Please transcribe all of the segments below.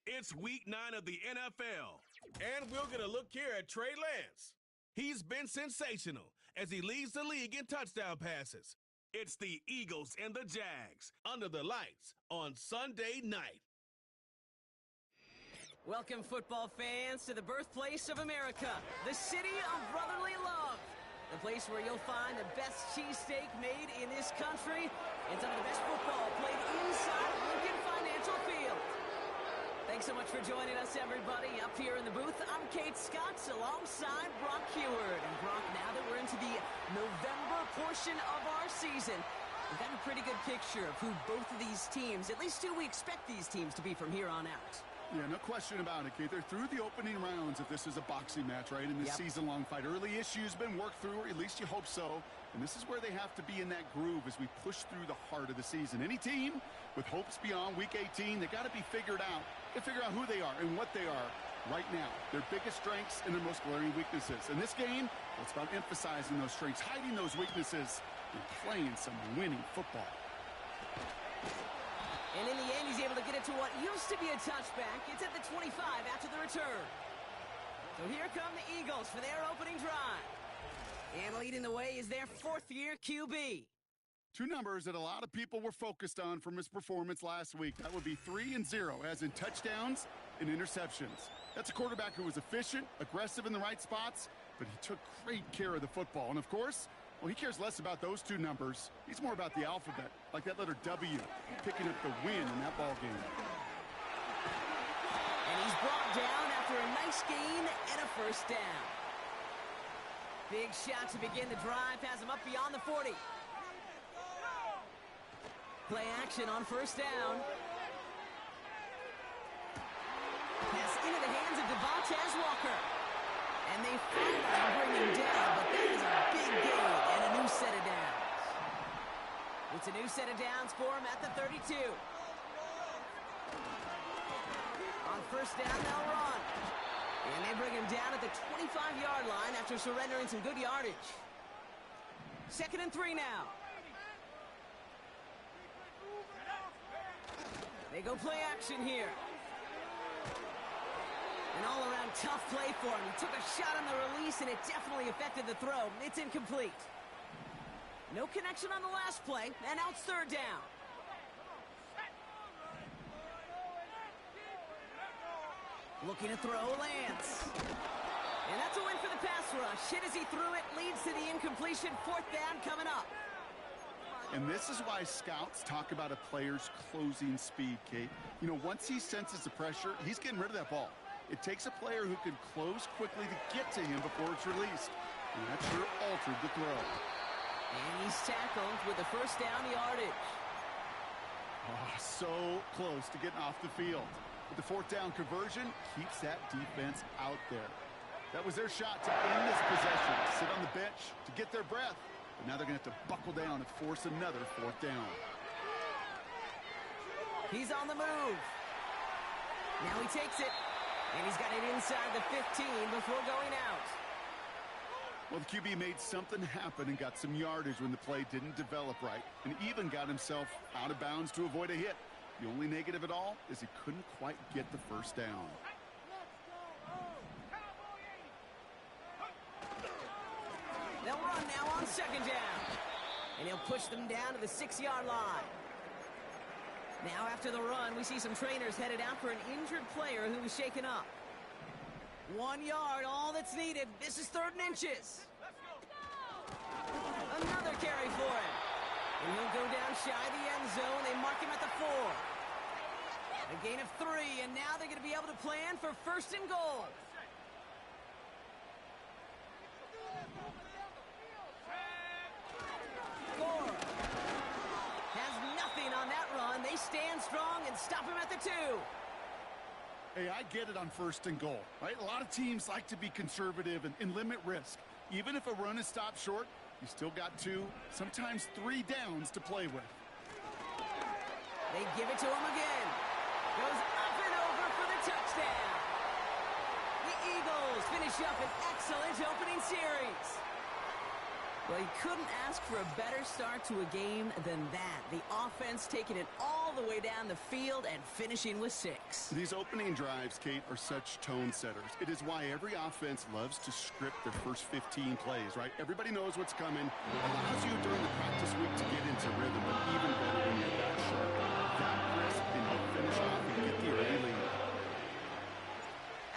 It's week 9 of the NFL, and we'll get a look here at Trey Lance. He's been sensational as he leads the league in touchdown passes. It's the Eagles and the Jags under the lights on Sunday night. Welcome, football fans, to the birthplace of America, the city of brotherly love. The place where you'll find the best cheesesteak made in this country and some of the best football played inside of Lincoln Financial Field. Thanks so much for joining us, everybody. Up here in the booth, I'm Kate Scotts alongside Brock Heward. And Brock, now that we're into the November portion of our season, we've got a pretty good picture of who both of these teams, at least who we expect these teams to be from here on out. Yeah, no question about it, Kate. They're through the opening rounds if this is a boxing match, right? In this season-long fight. Early issues been worked through, or at least you hope so. And this is where they have to be in that groove as we push through the heart of the season. Any team with hopes beyond Week 18, they got to be figured out. They figure out who they are and what they are right now. Their biggest strengths and their most glaring weaknesses. In this game, well, it's about emphasizing those strengths, hiding those weaknesses, and playing some winning football. And in the end, he's able to get it to what used to be a touchback. It's at the 25 after the return. So here come the Eagles for their opening drive. And leading the way is their fourth-year QB. Two numbers that a lot of people were focused on from his performance last week. That would be 3 and 0, as in touchdowns and interceptions. That's a quarterback who was efficient, aggressive in the right spots, but he took great care of the football. And, of course, well, he cares less about those two numbers. He's more about the alphabet, like that letter W, picking up the win in that ball game. And he's brought down after a nice gain and a first down. Big shot to begin the drive, has him up beyond the 40. Play action on first down. Pass into the hands of Devontae Walker. And they finally bring him down, but that is a big gain and a new set of downs. It's a new set of downs for him at the 32. On first down, they'll run. And they bring him down at the 25-yard line after surrendering some good yardage. 2nd and 3 now. They go play action here. An all-around tough play for him. He took a shot on the release, and it definitely affected the throw. It's incomplete. No connection on the last play, and now it's 3rd down. Looking to throw, Lance. And that's a win for the pass rush. Hit as he threw it, leads to the incompletion. 4th down coming up. And this is why scouts talk about a player's closing speed, Kate. You know, once he senses the pressure, he's getting rid of that ball. It takes a player who can close quickly to get to him before it's released. And that sure altered the throw. And he's tackled with the first down yardage. Oh, so close to getting off the field. But the 4th down conversion keeps that defense out there. That was their shot to end this possession. Sit on the bench to get their breath. But now they're going to have to buckle down and force another 4th down. He's on the move. Now he takes it. And he's got it inside the 15 before going out. Well, the QB made something happen and got some yardage when the play didn't develop right, and even got himself out of bounds to avoid a hit. The only negative at all is he couldn't quite get the first down. They'll run now on 2nd down. And he'll push them down to the 6-yard line. Now after the run, we see some trainers headed out for an injured player who was shaken up. 1 yard, all that's needed. This is 3rd and inches. Another carry for him. And he'll go down shy of the end zone. They mark him at the 4. A gain of 3, and now they're going to be able to plan for 1st and goal. On that run, they stand strong and stop him at the 2. Hey, I get it on 1st and goal, right? A lot of teams like to be conservative and limit risk. Even if a run is stopped short, you still got 2, sometimes 3 downs to play with. They give it to him again. Goes up and over for the touchdown. The Eagles finish up an excellent opening series. Well, you couldn't ask for a better start to a game than that. The offense taking it all the way down the field and finishing with 6. These opening drives, Kate, are such tone setters. It is why every offense loves to script their first 15 plays, right? Everybody knows what's coming. Allows you during the practice week to get into rhythm, but even better when you're that sharp, that crisp, and you finish off and get the early lead.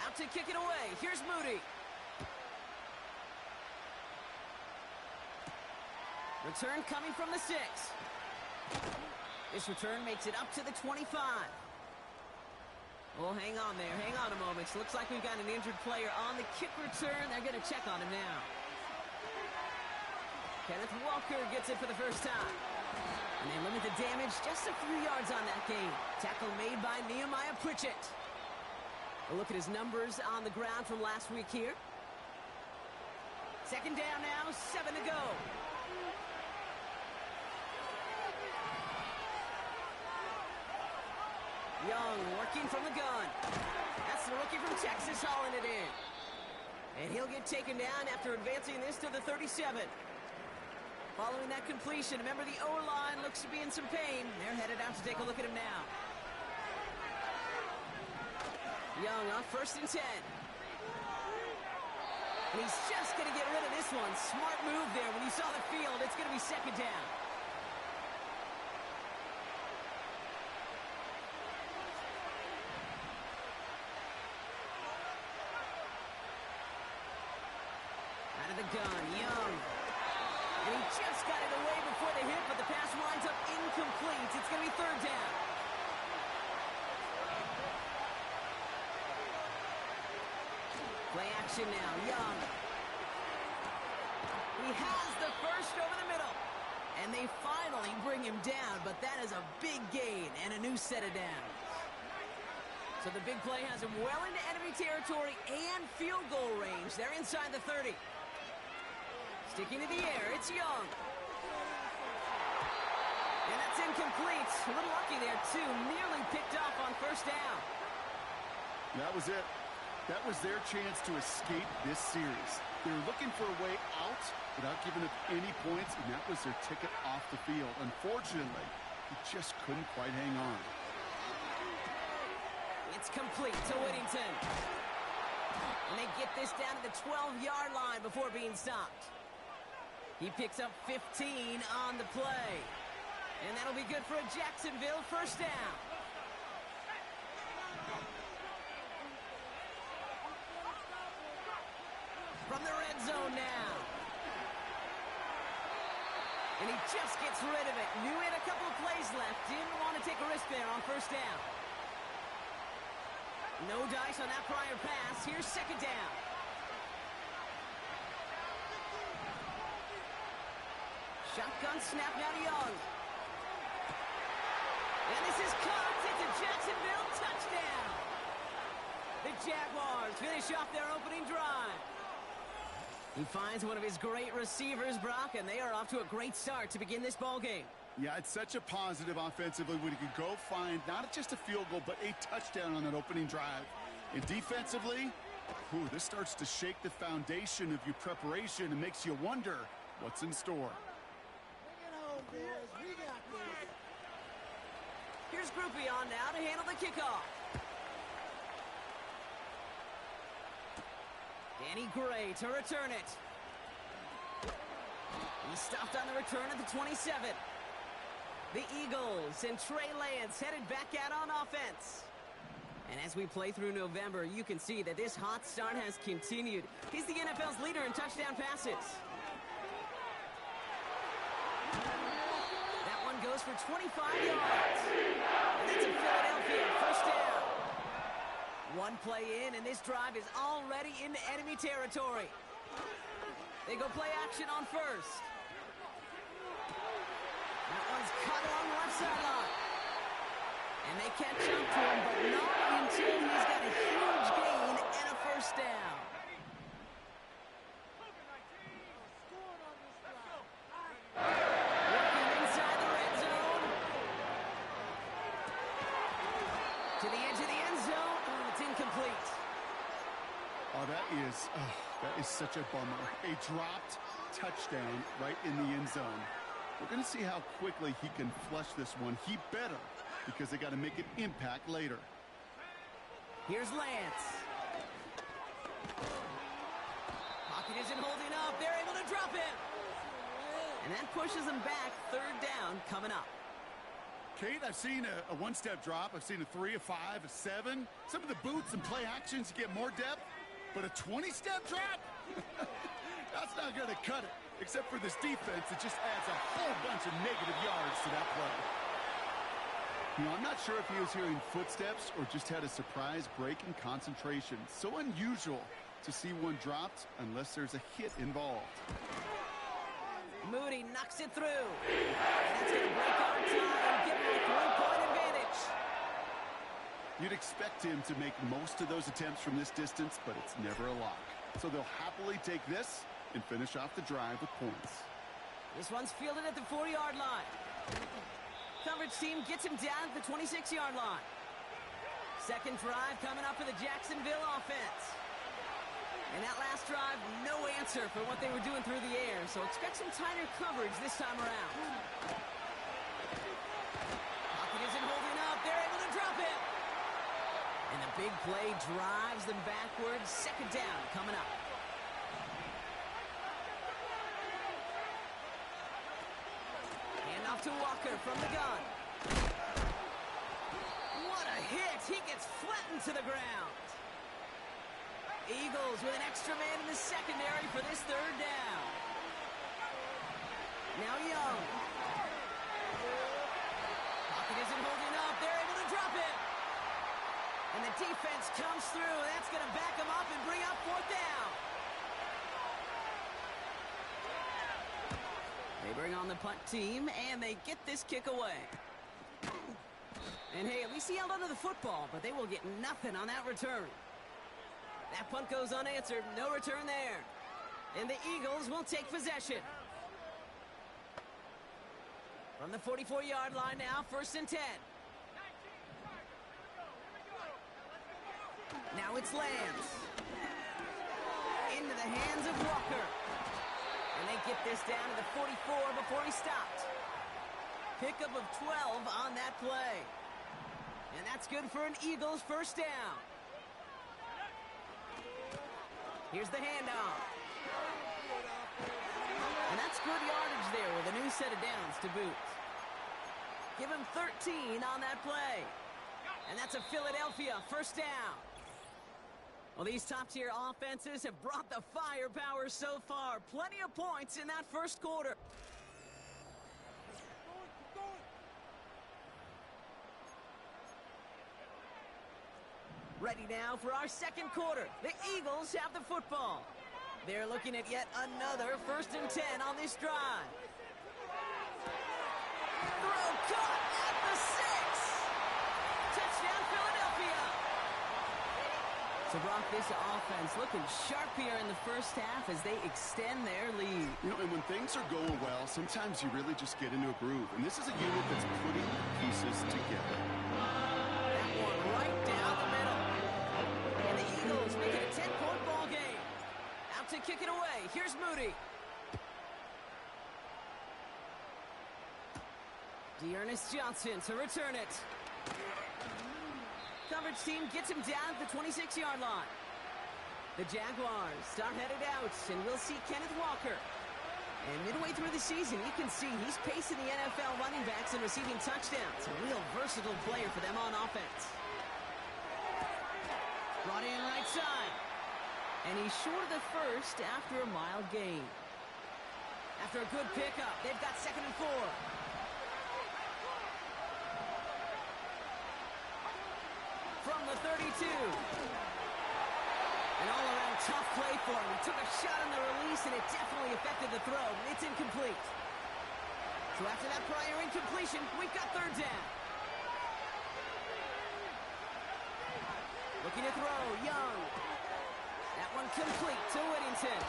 Out to kick it away. Here's Moody. Return coming from the 6. This return makes it up to the 25. Oh, hang on there. Hang on a moment. Looks like we've got an injured player on the kick return. They're going to check on him now. Kenneth Walker gets it for the first time. And they limit the damage just a few yards on that game. Tackle made by Nehemiah Pritchett. A look at his numbers on the ground from last week here. Second down now, 7 to go. Young working from the gun. That's the rookie from Texas hauling it in. And he'll get taken down after advancing this to the 37. Following that completion, remember the O-line looks to be in some pain. They're headed out to take a look at him now. Young on 1st and 10. And he's just going to get rid of this one. Smart move there. When you saw the field, it's going to be 2nd down. The gun, Young. And he just got it away before the hit, but the pass winds up incomplete. It's going to be 3rd down. Play action now, Young. He has the first over the middle. And they finally bring him down, but that is a big gain and a new set of downs. So the big play has him well into enemy territory and field goal range. They're inside the 30. Sticking to the air, it's Young. And that's incomplete. A little lucky there, too. Nearly picked off on 1st down. That was it. That was their chance to escape this series. They were looking for a way out without giving up any points, and that was their ticket off the field. Unfortunately, he just couldn't quite hang on. It's complete to Whittington. And they get this down to the 12-yard line before being stopped. He picks up 15 on the play. And that'll be good for a Jacksonville 1st down. From the red zone now. And he just gets rid of it. Knew he had a couple of plays left. Didn't want to take a risk there on 1st down. No dice on that prior pass. Here's 2nd down. Shotgun snap now to Young. And this is caught. It's a Jacksonville touchdown. The Jaguars finish off their opening drive. He finds one of his great receivers, Brock, and they are off to a great start to begin this ball game. Yeah, it's such a positive offensively when he could go find not just a field goal, but a touchdown on that opening drive. And defensively, this starts to shake the foundation of your preparation and makes you wonder what's in store. Here's Groupie on now to handle the kickoff. Danny Gray to return it. He stopped on the return at the 27. The Eagles and Trey Lance headed back out on offense. And as we play through November, you can see that this hot start has continued. He's the NFL's leader in touchdown passes. That one goes for 25 yards. And that's a Philadelphia 1st down. One play in, and this drive is already into enemy territory. They go play action on 1st. That one's cut along the left sideline. And they catch up to him, but not until he's got a huge gain and a 1st down. Working inside the red zone. To the edge of the end zone. Oh, it's incomplete. Oh, that is such a bummer. A dropped touchdown right in the end zone. We're going to see how quickly he can flush this one. He better, because they got to make an impact later. Here's Lance. Pocket isn't holding up. They're able to drop it. And that pushes them back. Third down coming up. Kate, I've seen a one-step drop. I've seen a 3, a 5, a 7. Some of the boots and play actions get more depth, but a 20-step drop? That's not going to cut it, except for this defense that just adds a whole bunch of negative yards to that play. You know, I'm not sure if he was hearing footsteps or just had a surprise break in concentration. So unusual to see one dropped unless there's a hit involved. Moody knocks it through. And that's going to break our tie and give him a 3-point advantage. You'd expect him to make most of those attempts from this distance, but it's never a lock. So they'll happily take this and finish off the drive with points. This one's fielded at the 40-yard line. Coverage team gets him down at the 26-yard line. Second drive coming up for the Jacksonville offense. And that last drive, no answer for what they were doing through the air, so expect some tighter coverage this time around. Pocket isn't holding up. They're able to drop it. And the big play drives them backwards. Second down coming up. Hand off to Walker from the gun. What a hit. He gets flattened to the ground. Eagles with an extra man in the secondary for this third down. Now Young. Pocket isn't holding up. They're able to drop it. And the defense comes through. That's going to back them up and bring up fourth down. They bring on the punt team, and they get this kick away. And hey, at least he held onto the football, but they will get nothing on that return. That punt goes unanswered. No return there. And the Eagles will take possession. From the 44-yard line now, 1st and 10. Now it's Lance. Into the hands of Walker. And they get this down to the 44 before he stopped. Pickup of 12 on that play. And that's good for an Eagles first down. Here's the handoff. And that's good yardage there with a new set of downs to boot. Give him 13 on that play. And that's a Philadelphia first down. Well, these top-tier offenses have brought the firepower so far. Plenty of points in that first quarter. Ready now for our second quarter. The Eagles have the football. They're looking at yet another 1st and 10 on this drive. Throw caught at the 6. Touchdown, Philadelphia. So, Brock, this offense looking sharp here in the first half as they extend their lead. You know, and when things are going well, sometimes you really just get into a groove. And this is a unit that's putting pieces together. That one right down the middle. And the Eagles make it a 10-point ball game. Out to kick it away. Here's Moody. Dearness Johnson to return it. Coverage team gets him down at the 26-yard line. The Jaguars start headed out, and we'll see Kenneth Walker. And midway through the season, you can see he's pacing the NFL running backs and receiving touchdowns. A real versatile player for them on offense. Brought in right side. And he's short of the first after a mild gain. After a good pickup, they've got 2nd and 4. From the 32. An all-around tough play for him. He took a shot on the release, and it definitely affected the throw. It's incomplete. So after that prior incompletion, we've got 3rd down. Looking to throw, Young. That one complete to Whittington.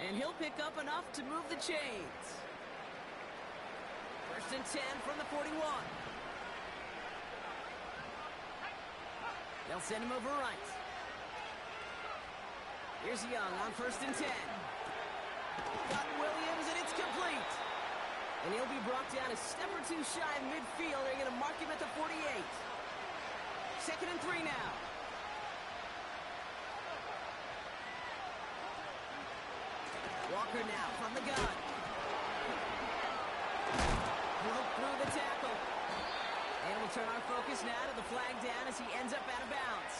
And he'll pick up enough to move the chains. 1st and 10 from the 41. They'll send him over right. Here's Young on 1st and 10. Got Williams, and it's complete. And he'll be brought down a step or two shy of midfield. They're going to mark him at the 48. 2nd and 3 now. Walker now from the gun. Broke through the tackle. And we'll turn our focus now to the flag down as he ends up out of bounds.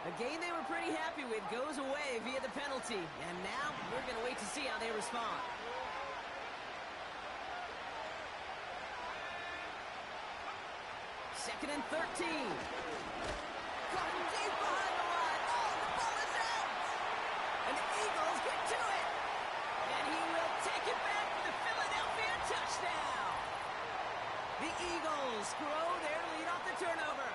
A game they were pretty happy with goes away via the penalty. And now we're going to wait to see how they respond. Second and 13. Caught deep behind the line. Oh, the ball is out. And the Eagles get to it. And he will take it back for the Philadelphia touchdown. The Eagles grow their lead off the turnover.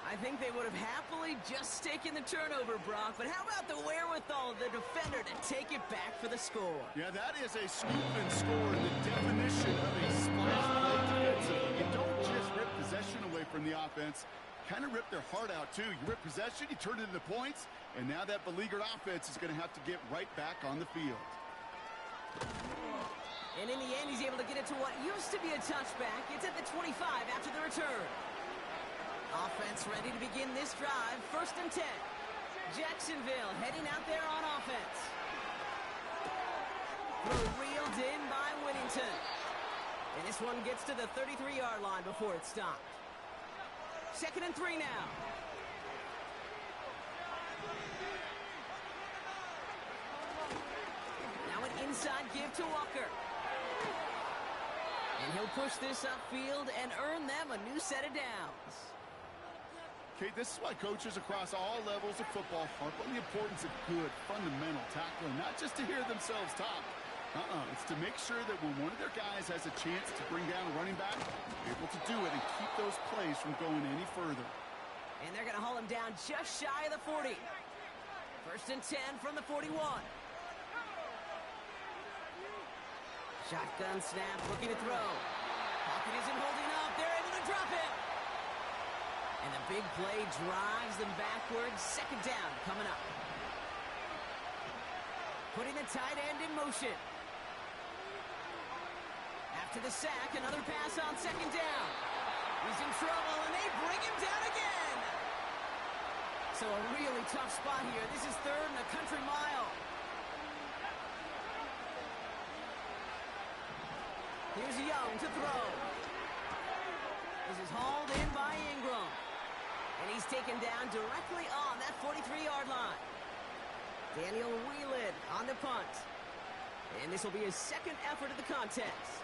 I think they would have happily just taken the turnover, Brock, but how about the wherewithal of the defender to take it back for the score? Yeah, that is a scoop and score, the definition of a splash play defensively. You don't just rip possession away from the offense, kind of rip their heart out, too. You rip possession, you turn it into points, and now that beleaguered offense is going to have to get right back on the field. And in the end, he's able to get it to what used to be a touchback. It's at the 25 after the return. Offense ready to begin this drive. 1st and 10. Jacksonville heading out there on offense. Throw reeled in by Whittington. And this one gets to the 33-yard line before it's stopped. 2nd and 3 now. Now an inside give to Walker. And he'll push this upfield and earn them a new set of downs. Okay, this is why coaches across all levels of football harp on the importance of good, fundamental tackling, not just to hear themselves talk. It's to make sure that when one of their guys has a chance to bring down a running back, they're able to do it and keep those plays from going any further. And they're going to haul him down just shy of the 40. 1st and 10 from the 41. Shotgun snap, looking to throw. Pocket isn't holding up. They're able to drop him. And the big play drives them backwards. 2nd down coming up. Putting the tight end in motion. After the sack, another pass on 2nd down. He's in trouble, and they bring him down again. So a really tough spot here. This is 3rd and a country mile. Here's Young to throw. This is hauled in by Ingram. And he's taken down directly on that 43-yard line. Daniel Whelan on the punt. And this will be his 2nd effort of the contest.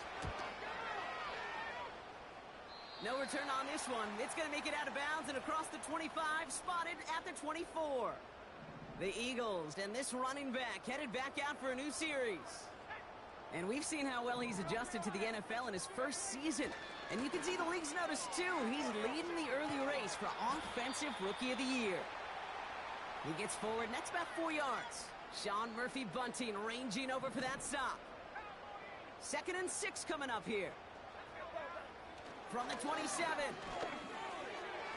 No return on this one. It's going to make it out of bounds and across the 25, spotted at the 24. The Eagles and this running back headed back out for a new series. And we've seen how well he's adjusted to the NFL in his first season. And you can see the league's notice, too. He's leading the early race for Offensive Rookie of the Year. He gets forward, and that's about 4 yards. Sean Murphy-Bunting ranging over for that stop. 2nd and 6 coming up here. From the 27.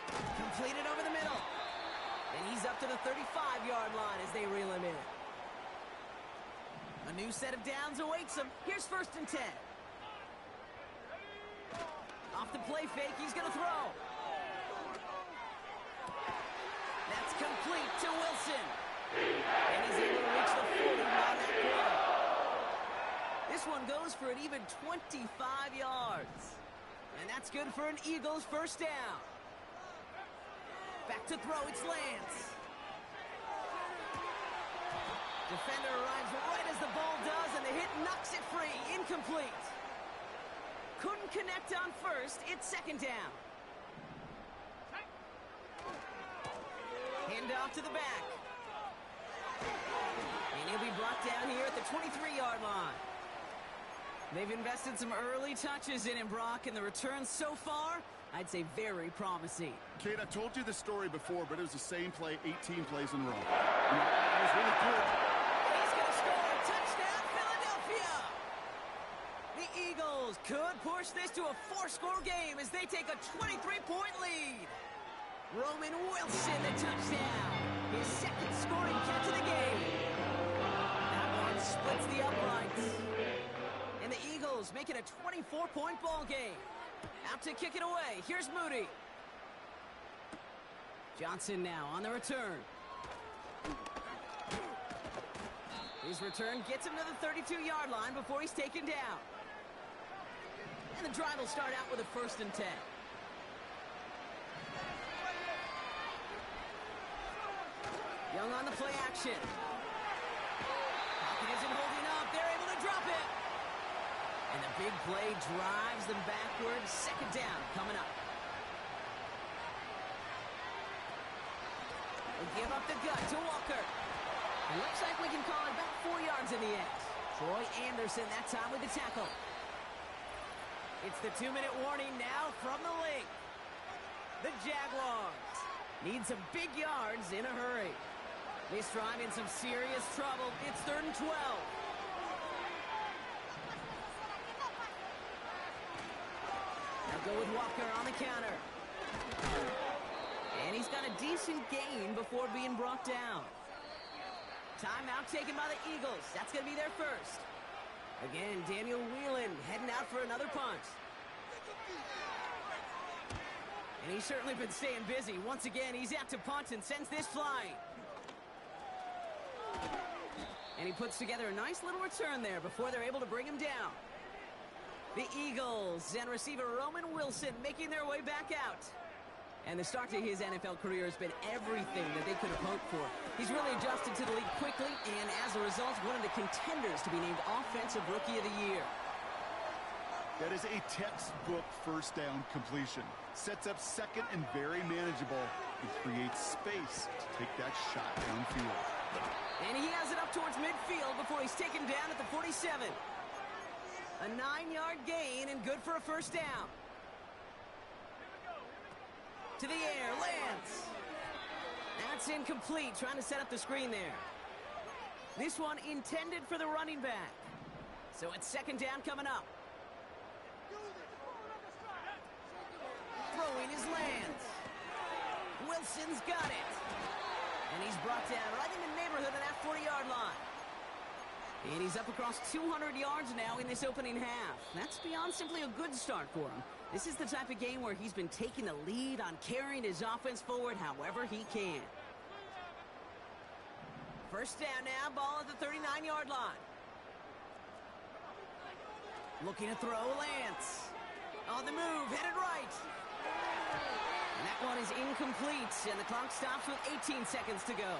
Completed over the middle. And he's up to the 35-yard line as they reel him in. A new set of downs awaits him. Here's 1st and 10. Off the play fake, he's going to throw. That's complete to Wilson. And he's able to reach the 40 on that play. This one goes for an even 25 yards. And that's good for an Eagles 1st down. Back to throw, it's Lance. Defender arrives right as the ball does, and the hit knocks it free. Incomplete. Couldn't connect on 1st. It's 2nd down. Hand off to the back. And he'll be brought down here at the 23-yard line. They've invested some early touches in him, Brock, and the returns so far, I'd say very promising. Kate, I told you this story before, but it was the same play 18 plays in a row. It was really good. He's going to score. Touchdown, Philadelphia! The Eagles could push push this to a 4-score game as they take a 23-point lead. Roman Wilson, the touchdown. His second scoring catch of the game. That one splits the uprights. And the Eagles make it a 24-point ball game. Out to kick it away. Here's Moody. Johnson now on the return. His return gets him to the 32-yard line before he's taken down. And the drive will start out with a 1st and 10. Young on the play action. Pocket isn't holding up. They're able to drop it. And the big play drives them backwards. 2nd down coming up. They give up the gut to Walker. It looks like we can call it about 4 yards in the end. Troy Anderson that time with the tackle. It's the 2-minute warning now from the link. The Jaguars need some big yards in a hurry. This drive in some serious trouble. It's 3rd and 12. Now go with Walker on the counter. And he's got a decent gain before being brought down. Timeout taken by the Eagles. That's going to be their first. Again, Daniel Whelan heading out for another punt. And he's certainly been staying busy. Once again, he's out to punt and sends this flying. And he puts together a nice little return there before they're able to bring him down. The Eagles and receiver Roman Wilson making their way back out. And the start to his NFL career has been everything that they could have hoped for. He's really adjusted to the league quickly, and as a result, one of the contenders to be named Offensive Rookie of the Year. That is a textbook 1st down completion. Sets up 2nd and very manageable, and creates space to take that shot downfield. And he has it up towards midfield before he's taken down at the 47. A 9-yard gain and good for a 1st down. To the air, Lance. That's incomplete, trying to set up the screen there. This one intended for the running back. So it's 2nd down coming up. Throwing is Lance. Wilson's got it. And he's brought down right in the neighborhood of that 40-yard line. And he's up across 200 yards now in this opening half. That's beyond simply a good start for him. This is the type of game where he's been taking the lead on carrying his offense forward however he can. 1st down now, ball at the 39-yard line. Looking to throw, Lance. On the move, headed right. And that one is incomplete, and the clock stops with 18 seconds to go.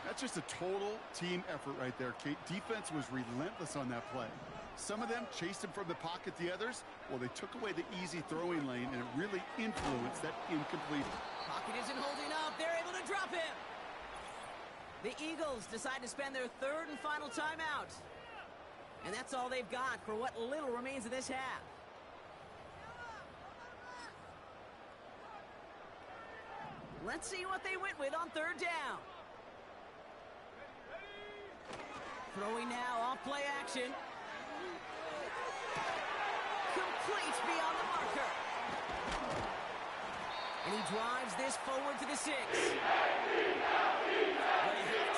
That's just a total team effort right there, Kate. Defense was relentless on that play. Some of them chased him from the pocket. The others, well, they took away the easy throwing lane, and it really influenced that incomplete. Pocket isn't holding up. They're able to drop him. The Eagles decide to spend their 3rd and final timeout. And that's all they've got for what little remains of this half. Let's see what they went with on 3rd down. Throwing now off play action. Complete beyond the marker. And he drives this forward to the 6.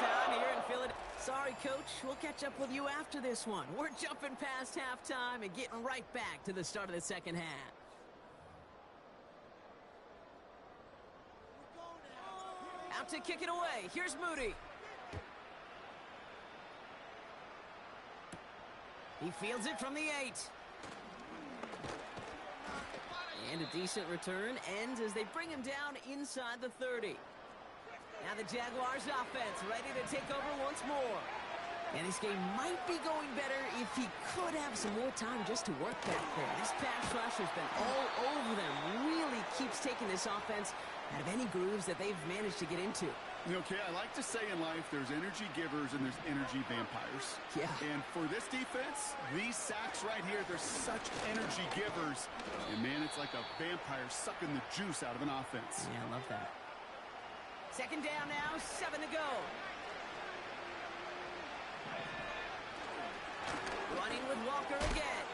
Halftime here in Philadelphia. Sorry, Coach. We'll catch up with you after this one. We're jumping past halftime and getting right back to the start of the 2nd half. Out to kick it away. Here's Moody. He fields it from the 8. And a decent return ends as they bring him down inside the 30. Now the Jaguars offense ready to take over once more. And this game might be going better if he could have some more time just to work back there. This pass rush has been all over them. Really keeps taking this offense out of any grooves that they've managed to get into. You know, Kay, I like to say in life there's energy givers and there's energy vampires. Yeah. And for this defense, these sacks right here, they're such energy givers. And, man, it's like a vampire sucking the juice out of an offense. Yeah, I love that. 2nd down now, 7 to go. Running with Walker again.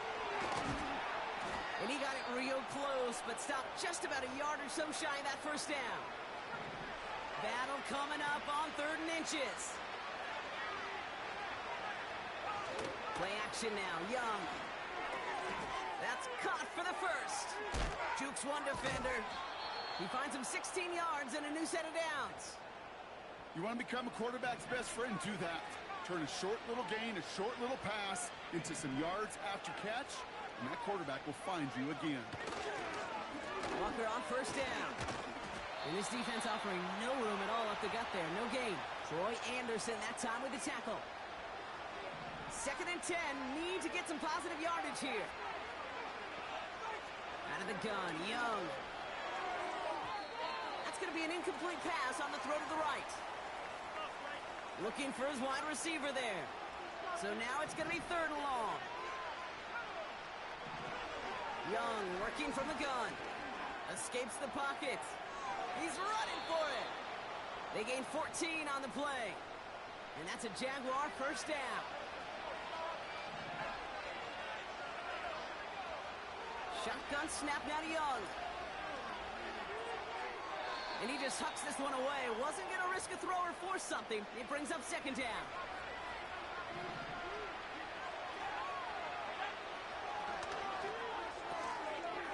And he got it real close, but stopped just about a yard or so shy of that first down. Battle coming up on 3rd and inches. Play action now, Young. That's caught for the first. Jukes one defender. He finds him 16 yards and a new set of downs. You want to become a quarterback's best friend, do that. Turn a short little gain, a short little pass into some yards after catch, and that quarterback will find you again. Walker on first down. And this defense offering no room at all up the gut there. No gain. Troy Anderson that time with the tackle. 2nd and 10. Need to get some positive yardage here. Out of the gun, Young. That's going to be an incomplete pass on the throw to the right. Looking for his wide receiver there. So now it's going to be 3rd and long. Young working from the gun. Escapes the pocket. He's running for it. They gain 14 on the play. And that's a Jaguar first down. Shotgun snap now to Young. And he just hucks this one away. Wasn't going to risk a throw or force something. It brings up 2nd down.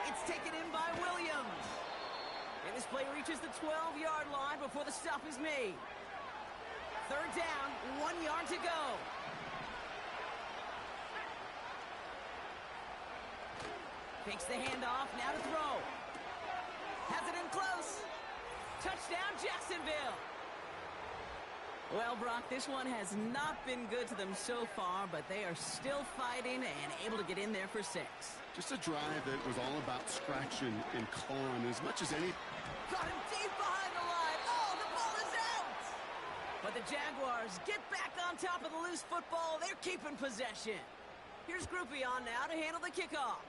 It's taken in by Williams. And this play reaches the 12-yard line before the stop is made. 3rd down, 1 yard to go. Takes the handoff, now to throw. Has it in close. Touchdown, Jacksonville. Well, Brock, this one has not been good to them so far, but they are still fighting and able to get in there for 6. Just a drive that was all about scratching and clawing as much as any. Got him deep behind the line. Oh, the ball is out. But the Jaguars get back on top of the loose football. They're keeping possession. Here's Groupie on now to handle the kickoff.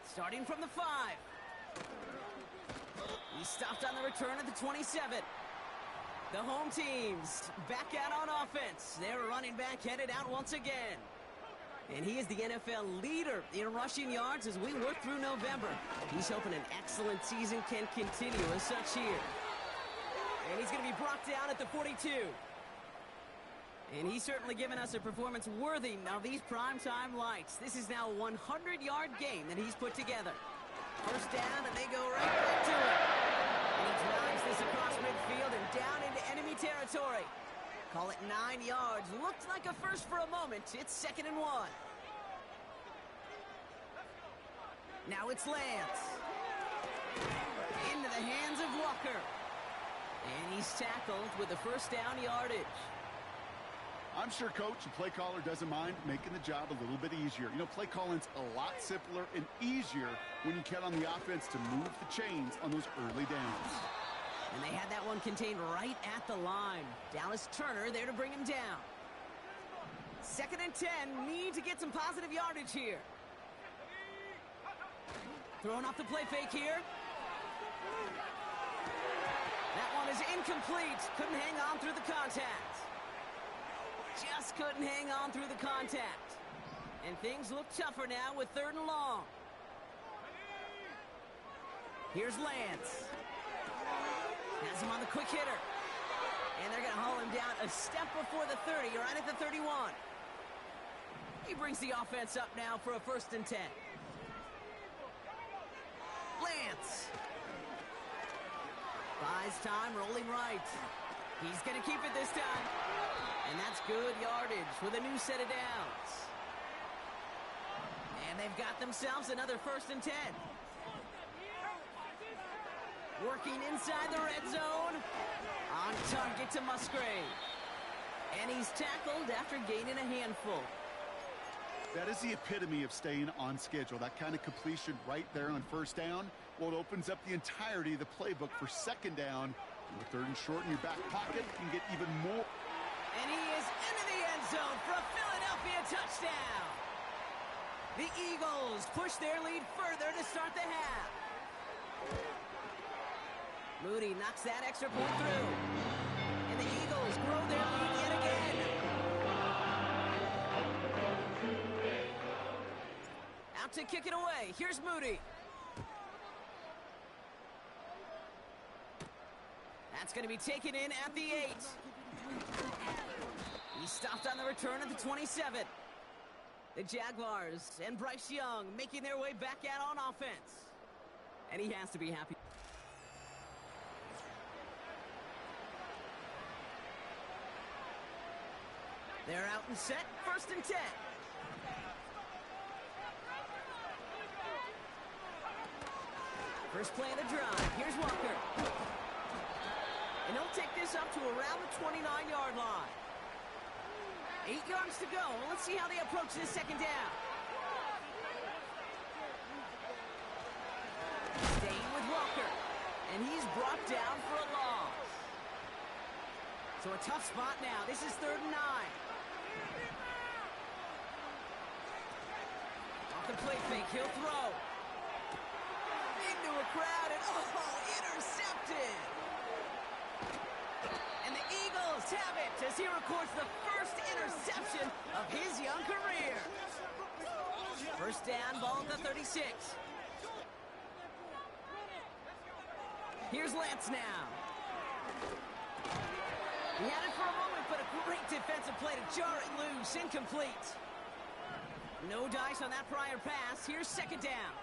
Starting from the 5. He stopped on the return at the 27. The home team's back out on offense. Their running back headed out once again. And he is the NFL leader in rushing yards as we work through November. He's hoping an excellent season can continue as such here. And he's going to be brought down at the 42. And he's certainly given us a performance worthy of these primetime lights. This is now a 100-yard game that he's put together. First down, and they go right back to it. And he drives this across midfield and down into enemy territory. Call it 9 yards. Looked like a first for a moment. It's 2nd and 1. Now it's Lance. Into the hands of Walker. And he's tackled with the first down yardage. I'm sure coach and play caller doesn't mind making the job a little bit easier. You know, play calling's a lot simpler and easier when you count on the offense to move the chains on those early downs. And they had that one contained right at the line. Dallas Turner there to bring him down. 2nd and 10. Need to get some positive yardage here. Throwing off the play fake here. That one is incomplete. Couldn't hang on through the contact. Just couldn't hang on through the contact. And things look tougher now with 3rd and long. Here's Lance. Has him on the quick hitter. And they're going to haul him down a step before the 30, right at the 31. He brings the offense up now for a 1st and 10. Lance. Buys time, rolling right. He's going to keep it this time. And that's good yardage with a new set of downs. And they've got themselves another 1st and 10. Working inside the red zone. On target to Musgrave. And he's tackled after gaining a handful. That is the epitome of staying on schedule. That kind of completion right there on 1st down. Well, it opens up the entirety of the playbook for 2nd down. And with 3rd and short in your back pocket, you can get even more. And he is into the end zone for a Philadelphia touchdown. The Eagles push their lead further to start the half. Moody knocks that extra point through. And the Eagles grow their lead yet again. Out to kick it away. Here's Moody. That's going to be taken in at the 8. He stopped on the return at the 27. The Jaguars and Bryce Young making their way back out on offense. And he has to be happy. They're out and set. 1st and 10. First play of the drive. Here's Walker. And he'll take this up to around the 29-yard line. 8 yards to go. Well, let's see how they approach this 2nd down. Staying with Walker. And he's brought down for a loss. So a tough spot now. This is 3rd and 9. Off the play fake, he'll throw. Into a crowd and, intercepted. And the Eagles have it as he records the first interception of his young career. 1st down, ball at the 36. Here's Lance now. He had it for a moment, but a great defensive play to jar it loose. Incomplete. No dice on that prior pass. Here's 2nd down.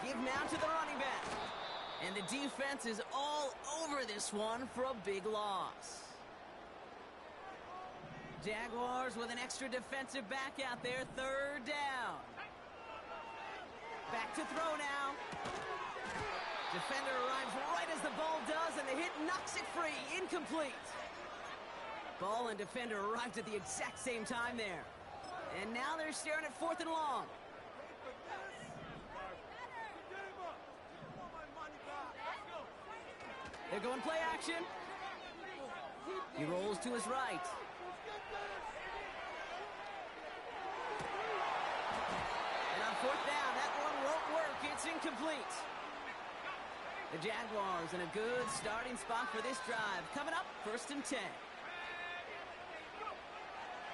Give now to the running back. And the defense is all over this one for a big loss. Jaguars with an extra defensive back out there. 3rd down. Back to throw now. Defender arrives right as the ball does, and the hit knocks it free. Incomplete. Ball and defender arrived at the exact same time there. And now they're staring at 4th and long. They're going play action. He rolls to his right. And on 4th down, that one won't work. It's incomplete. The Jaguars in a good starting spot for this drive. Coming up, 1st and 10.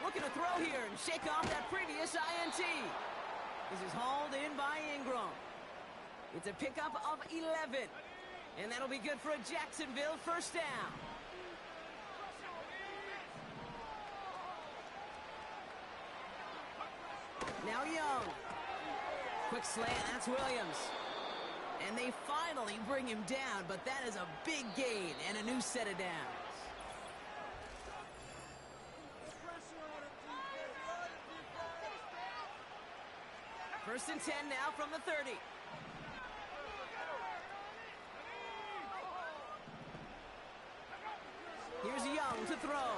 Looking to throw here and shake off that previous INT. This is hauled in by Ingram. It's a pickup of 11. And that'll be good for a Jacksonville 1st down. Now Young. Quick slant, that's Williams. And they finally bring him down, but that is a big gain and a new set of downs. First and 10 now from the 30. Here's Young to throw.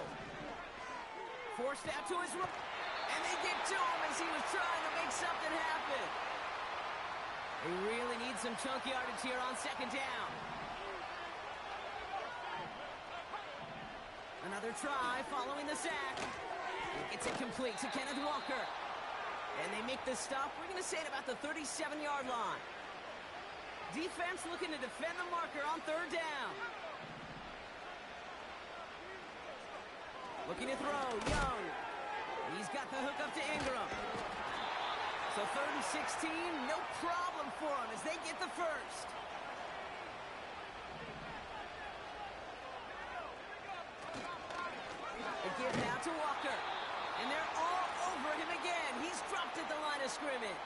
Forced out to his right. And they get to him as he was trying to make something happen. They really need some chunk yardage here on 2nd down. Another try following the sack. It's incomplete to Kenneth Walker. And they make the stop, we're going to say, at about the 37-yard line. Defense looking to defend the marker on 3rd down. Looking to throw, Young. He's got the hook up to Ingram. So 3rd and 16, no problem for him as they get the first. A give now to Walker. And they're all over him again. He's dropped at the line of scrimmage.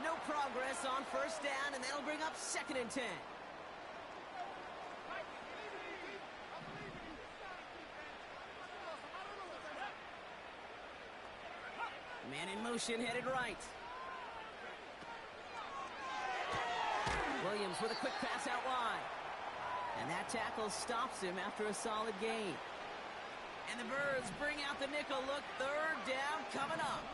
No progress on 1st down, and that'll bring up 2nd and 10. Man in motion, headed right. Williams with a quick pass out wide. And that tackle stops him after a solid gain. And the Birds bring out the nickel look. 3rd down coming up.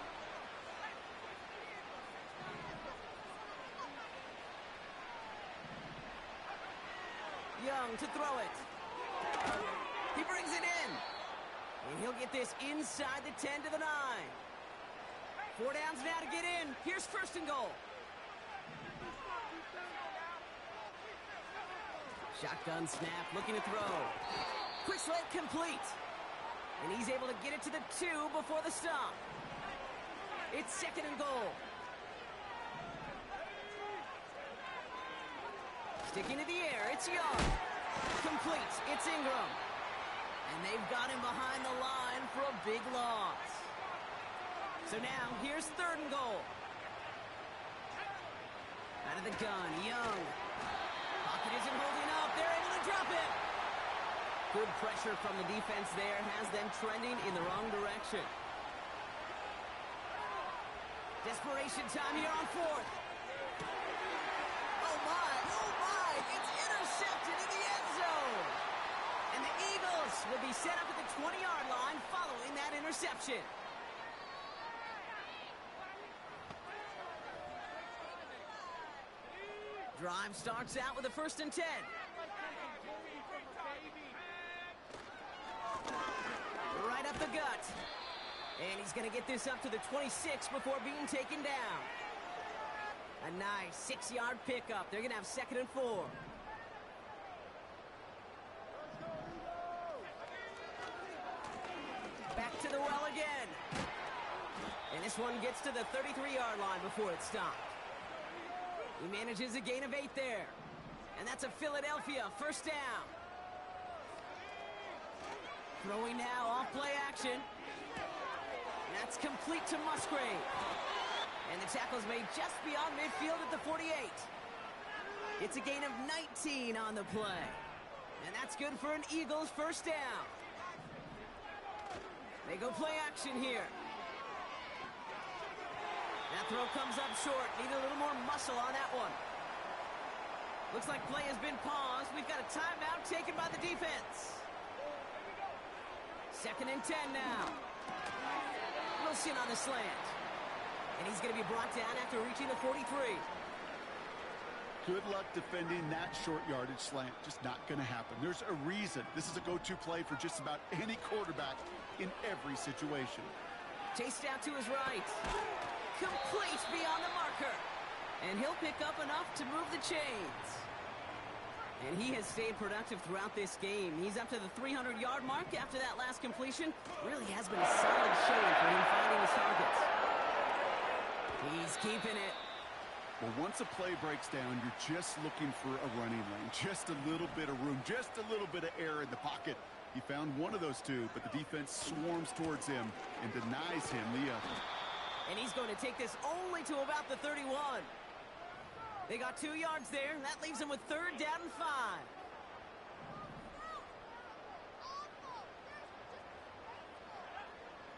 Young to throw it. He brings it in. And he'll get this inside the 10 to the 9. 4 downs now to get in. Here's 1st and goal. Shotgun snap, looking to throw. Quick slant complete. And he's able to get it to the 2 before the stop. It's 2nd and goal. Sticking to the air, it's Young. Complete, it's Ingram. And they've got him behind the line for a big loss. So now, here's 3rd and goal. Out of the gun, Young. Pocket isn't holding up. They're able to drop it. Good pressure from the defense there has them trending in the wrong direction. Desperation time here on 4th. Oh my, it's intercepted in the end zone. And the Eagles will be set up at the 20-yard line following that interception. Drive starts out with a 1st and 10. Right up the gut. And he's going to get this up to the 26 before being taken down. A nice 6-yard pickup. They're going to have 2nd and 4. Back to the well again. And this one gets to the 33-yard line before it's stopped. He manages a gain of 8 there. And that's a Philadelphia 1st down. Throwing now off play action. That's complete to Musgrave. And the tackle's made just beyond midfield at the 48. It's a gain of 19 on the play. And that's good for an Eagles 1st down. They go play action here. That throw comes up short. Need a little more muscle on that one. Looks like play has been paused. We've got a timeout taken by the defense. 2nd and 10 now. Wilson on the slant. And he's going to be brought down after reaching the 43. Good luck defending that short yardage slant. Just not going to happen. There's a reason this is a go-to play for just about any quarterback in every situation. Chased out to his right. Complete beyond the marker. And he'll pick up enough to move the chains. And he has stayed productive throughout this game. He's up to the 300-yard mark after that last completion. Really has been a solid showing for him finding his targets. He's keeping it. Well, once a play breaks down, you're just looking for a running lane. Just a little bit of room, just a little bit of air in the pocket. He found one of those two, but the defense swarms towards him and denies him the other. And he's going to take this only to about the 31. They got 2 yards there, and that leaves them with 3rd down and 5.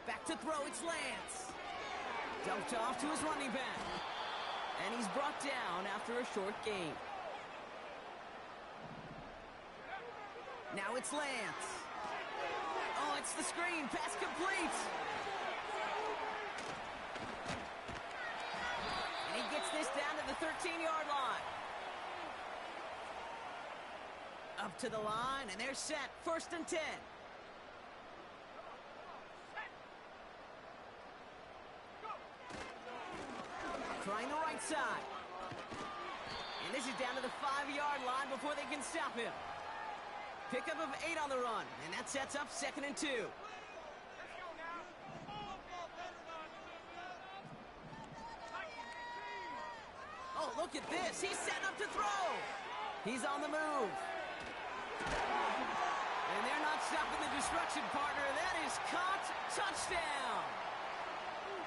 Back to throw, it's Lance. Dumped off to his running back. And he's brought down after a short gain. Now it's Lance. Oh, it's the screen. Pass complete. And he gets this down to the 13-yard line. Up to the line, and they're set. 1st and 10. Trying the right side. And this is down to the 5-yard line before they can stop him. Pickup of 8 on the run, and that sets up 2nd and 2. Oh, look at this. He's setting up to throw. He's on the move. And they're not stopping the destruction, partner. That is caught. Touchdown.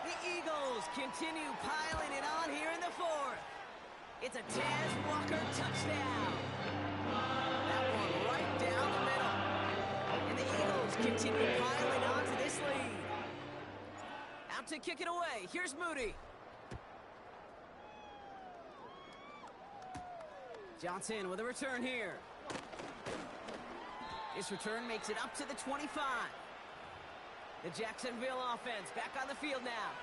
The Eagles continue piling it on here in the 4th. It's a Taz Walker touchdown. That one right down the middle. And the Eagles continue piling on to this lead. Out to kick it away. Here's Moody. Johnson with a return here. This return makes it up to the 25. The Jacksonville offense back on the field now.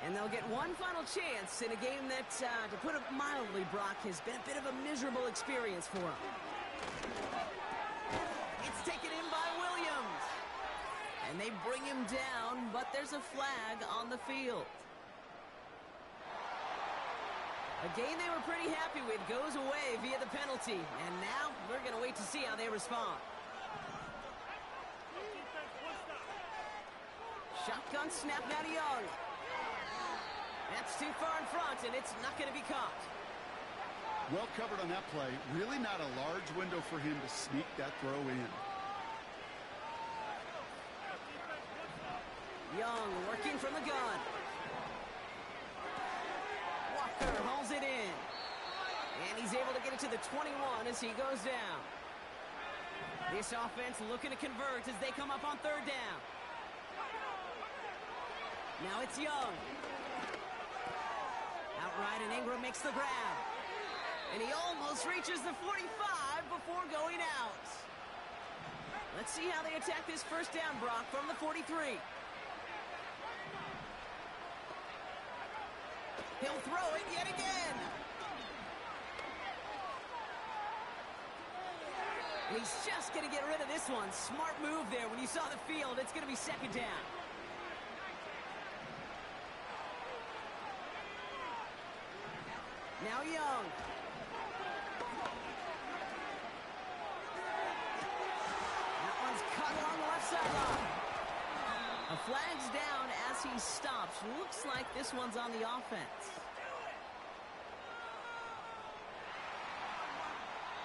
And they'll get one final chance in a game that, to put it mildly, Brock, has been a bit of a miserable experience for them. It's taken in by Williams. And they bring him down, but there's a flag on the field. A game they were pretty happy with goes away via the penalty. And now we're going to wait to see how they respond. Shotgun snap now to Young. That's too far in front, and it's not going to be caught. Well covered on that play. Really not a large window for him to sneak that throw in. Young working from the gun. Walker hauls it in. And he's able to get it to the 21 as he goes down. This offense looking to convert as they come up on third down. Now it's Young. Outright, and Ingram makes the grab. And he almost reaches the 45 before going out. Let's see how they attack this first down, Brock, from the 43. He'll throw it yet again. And he's just going to get rid of this one. Smart move there. When you saw the field, it's going to be second down. Now Young. That one's cut along the left sideline. A flag's down as he stops. Looks like this one's on the offense.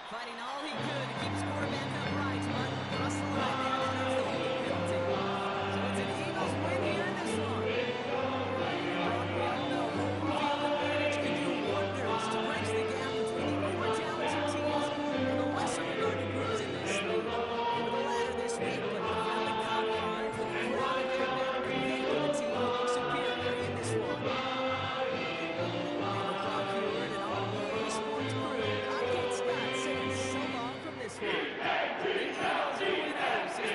Fighting all he could to keep his quarterback upright, but across the line there, that's the holding penalty. So it's an Eagles win here in this one. We all know home field advantage can do wonders to bridge the gap between the more talented teams and the lesser regarded groups in this league. They were the latter this week, but they finally caught fire with the crowd at their back, conveying to the team who looks superior in this one. And with Brock Heward and all the sports crew, I'm Scott saying so long from this one. The Eagles are winners as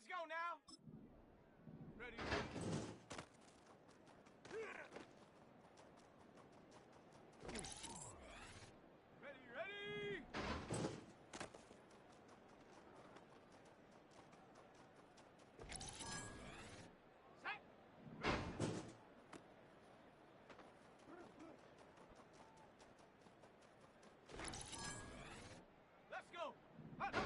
Let's go now. Ready. Ready. Set. Let's go. Hut, hut.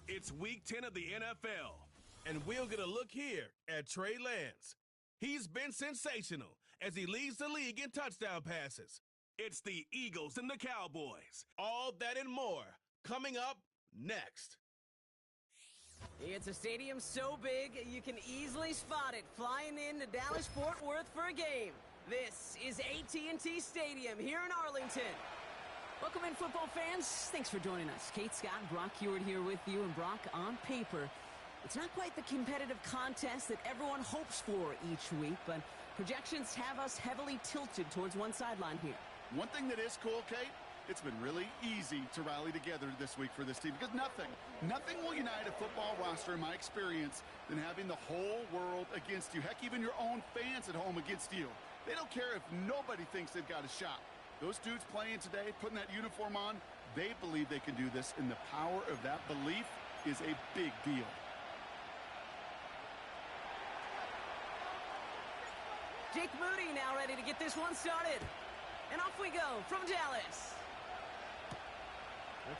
It's Week 10 of the NFL, and we'll get a look here at Trey Lance. He's been sensational as he leads the league in touchdown passes. It's the Eagles and the Cowboys. All that and more coming up next. It's a stadium so big you can easily spot it flying into Dallas-Fort Worth for a game. This is AT&T Stadium here in Arlington. Welcome in, football fans. Thanks for joining us. Kate, Scott, and Brock Hewitt here with you. And Brock, on paper, it's not quite the competitive contest that everyone hopes for each week, but projections have us heavily tilted towards one sideline here. One thing that is cool, Kate, it's been really easy to rally together this week for this team because nothing will unite a football roster, in my experience, than having the whole world against you. Heck, even your own fans at home against you. They don't care if nobody thinks they've got a shot. Those dudes playing today, putting that uniform on, they believe they can do this, and the power of that belief is a big deal. Jake Moody now ready to get this one started. And off we go from Dallas.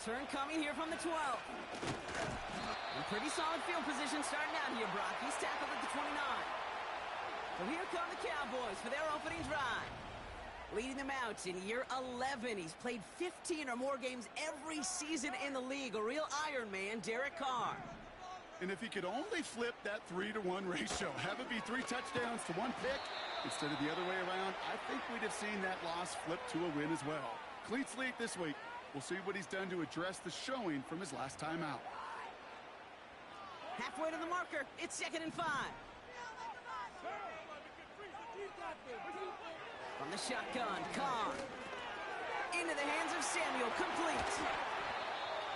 Return coming here from the 12. In pretty solid field position starting out here, Brock. He's tackled at the 29. So here come the Cowboys for their opening drive. Leading them out in year 11. He's played 15 or more games every season in the league. A real Iron Man, Derek Carr. And if he could only flip that 3-to-1 ratio, have it be 3 touchdowns to 1 pick instead of the other way around, I think we'd have seen that loss flip to a win as well. Clean slate this week. We'll see what he's done to address the showing from his last time out. Halfway to the marker. It's 2nd and 5. From the shotgun, Carr. Into the hands of Samuel, complete.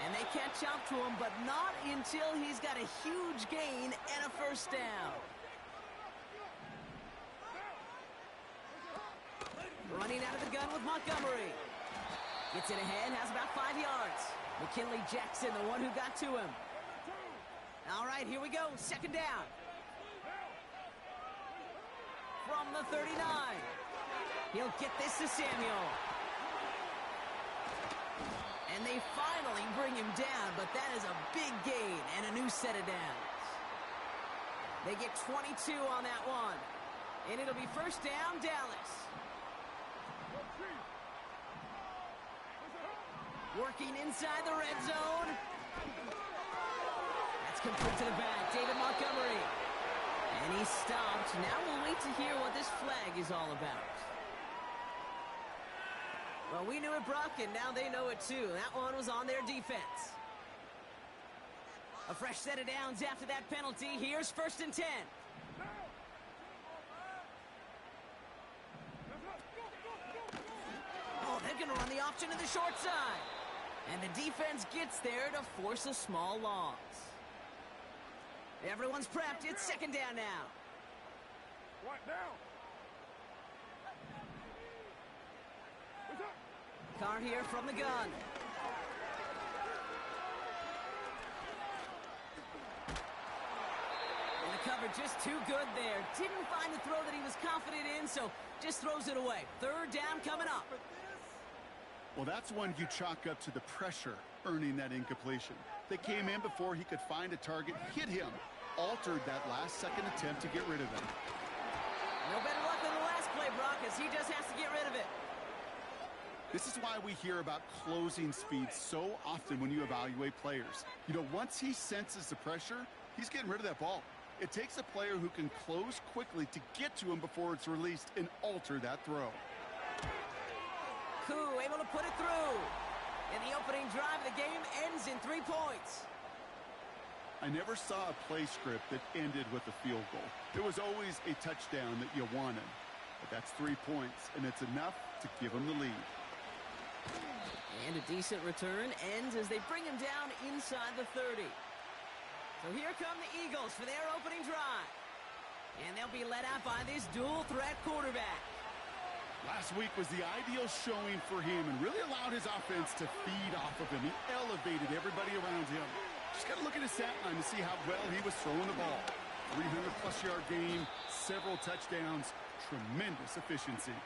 And they catch up to him, but not until he's got a huge gain and a first down. Running out of the gun with Montgomery. Gets it ahead, has about 5 yards. McKinley Jackson, the one who got to him. All right, here we go, 2nd down. From the 39. He'll get this to Samuel. And they finally bring him down, but that is a big gain and a new set of downs. They get 22 on that one. And it'll be first down, Dallas. Working inside the red zone. That's complete to the back. David Montgomery. And he's stopped. Now we'll wait to hear what this flag is all about. Well, we knew it, Brock, and now they know it too. That one was on their defense. A fresh set of downs after that penalty. Here's 1st and 10. Oh, they're going to run the option to the short side. And the defense gets there to force a small loss. Everyone's prepped. It's 2nd down now. What now? Carr here from the gun. And the cover just too good there. Didn't find the throw that he was confident in, so just throws it away. 3rd down coming up. Well, that's one you chalk up to the pressure earning that incompletion. They came in before he could find a target, hit him, altered that last-second attempt to get rid of him. No better luck than the last play, Brock, as he just has to get rid of it. This is why we hear about closing speed so often when you evaluate players. You know, once he senses the pressure, he's getting rid of that ball. It takes a player who can close quickly to get to him before it's released and alter that throw. Koo able to put it through. And the opening drive of the game ends in 3 points. I never saw a play script that ended with a field goal. There was always a touchdown that you wanted. But that's 3 points, and it's enough to give them the lead. And a decent return ends as they bring him down inside the 30. So here come the Eagles for their opening drive. And they'll be led out by this dual-threat quarterback. Last week was the ideal showing for him and really allowed his offense to feed off of him. He elevated everybody around him. Just got to look at his stat line to see how well he was throwing the ball. 300-plus yard game, several touchdowns, tremendous efficiency.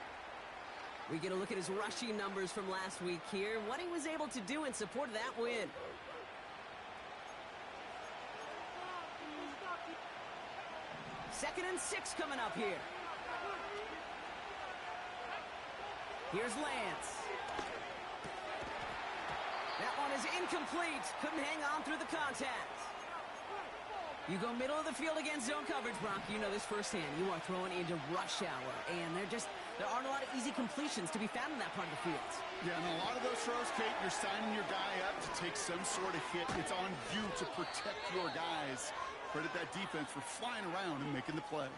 We get a look at his rushing numbers from last week here, what he was able to do in support of that win. 2nd and 6 coming up here. Here's Lance. That one is incomplete. Couldn't hang on through the contact. You go middle of the field against zone coverage, Brock. You know this firsthand. You are throwing into rush hour, and there aren't a lot of easy completions to be found in that part of the field. Yeah, and a lot of those throws, Kate, you're signing your guy up to take some sort of hit. It's on you to protect your guys. Credit that defense for flying around and making the play.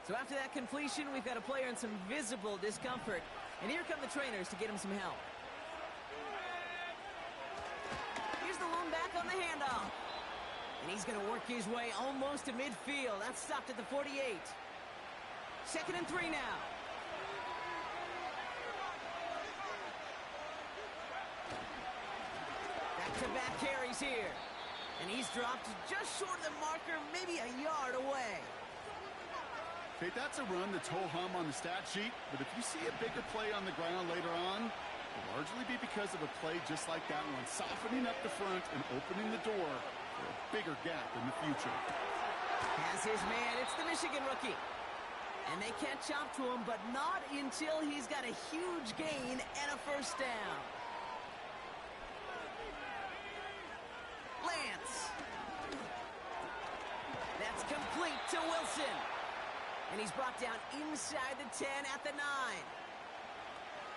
So after that completion, we've got a player in some visible discomfort. And here come the trainers to get him some help. Here's the lone back on the handoff. And he's going to work his way almost to midfield. That's stopped at the 48. 2nd and 3 now. Back-to-back carries here. And he's dropped just short of the marker, maybe a yard away. Okay, that's a run that's ho-hum on the stat sheet, but if you see a bigger play on the ground later on, it'll largely be because of a play just like that one, softening up the front and opening the door for a bigger gap in the future. Has his man. It's the Michigan rookie. And they can't chop to him, but not until he's got a huge gain and a first down. Lance. That's complete to Wilson. And he's brought down inside the 10 at the 9.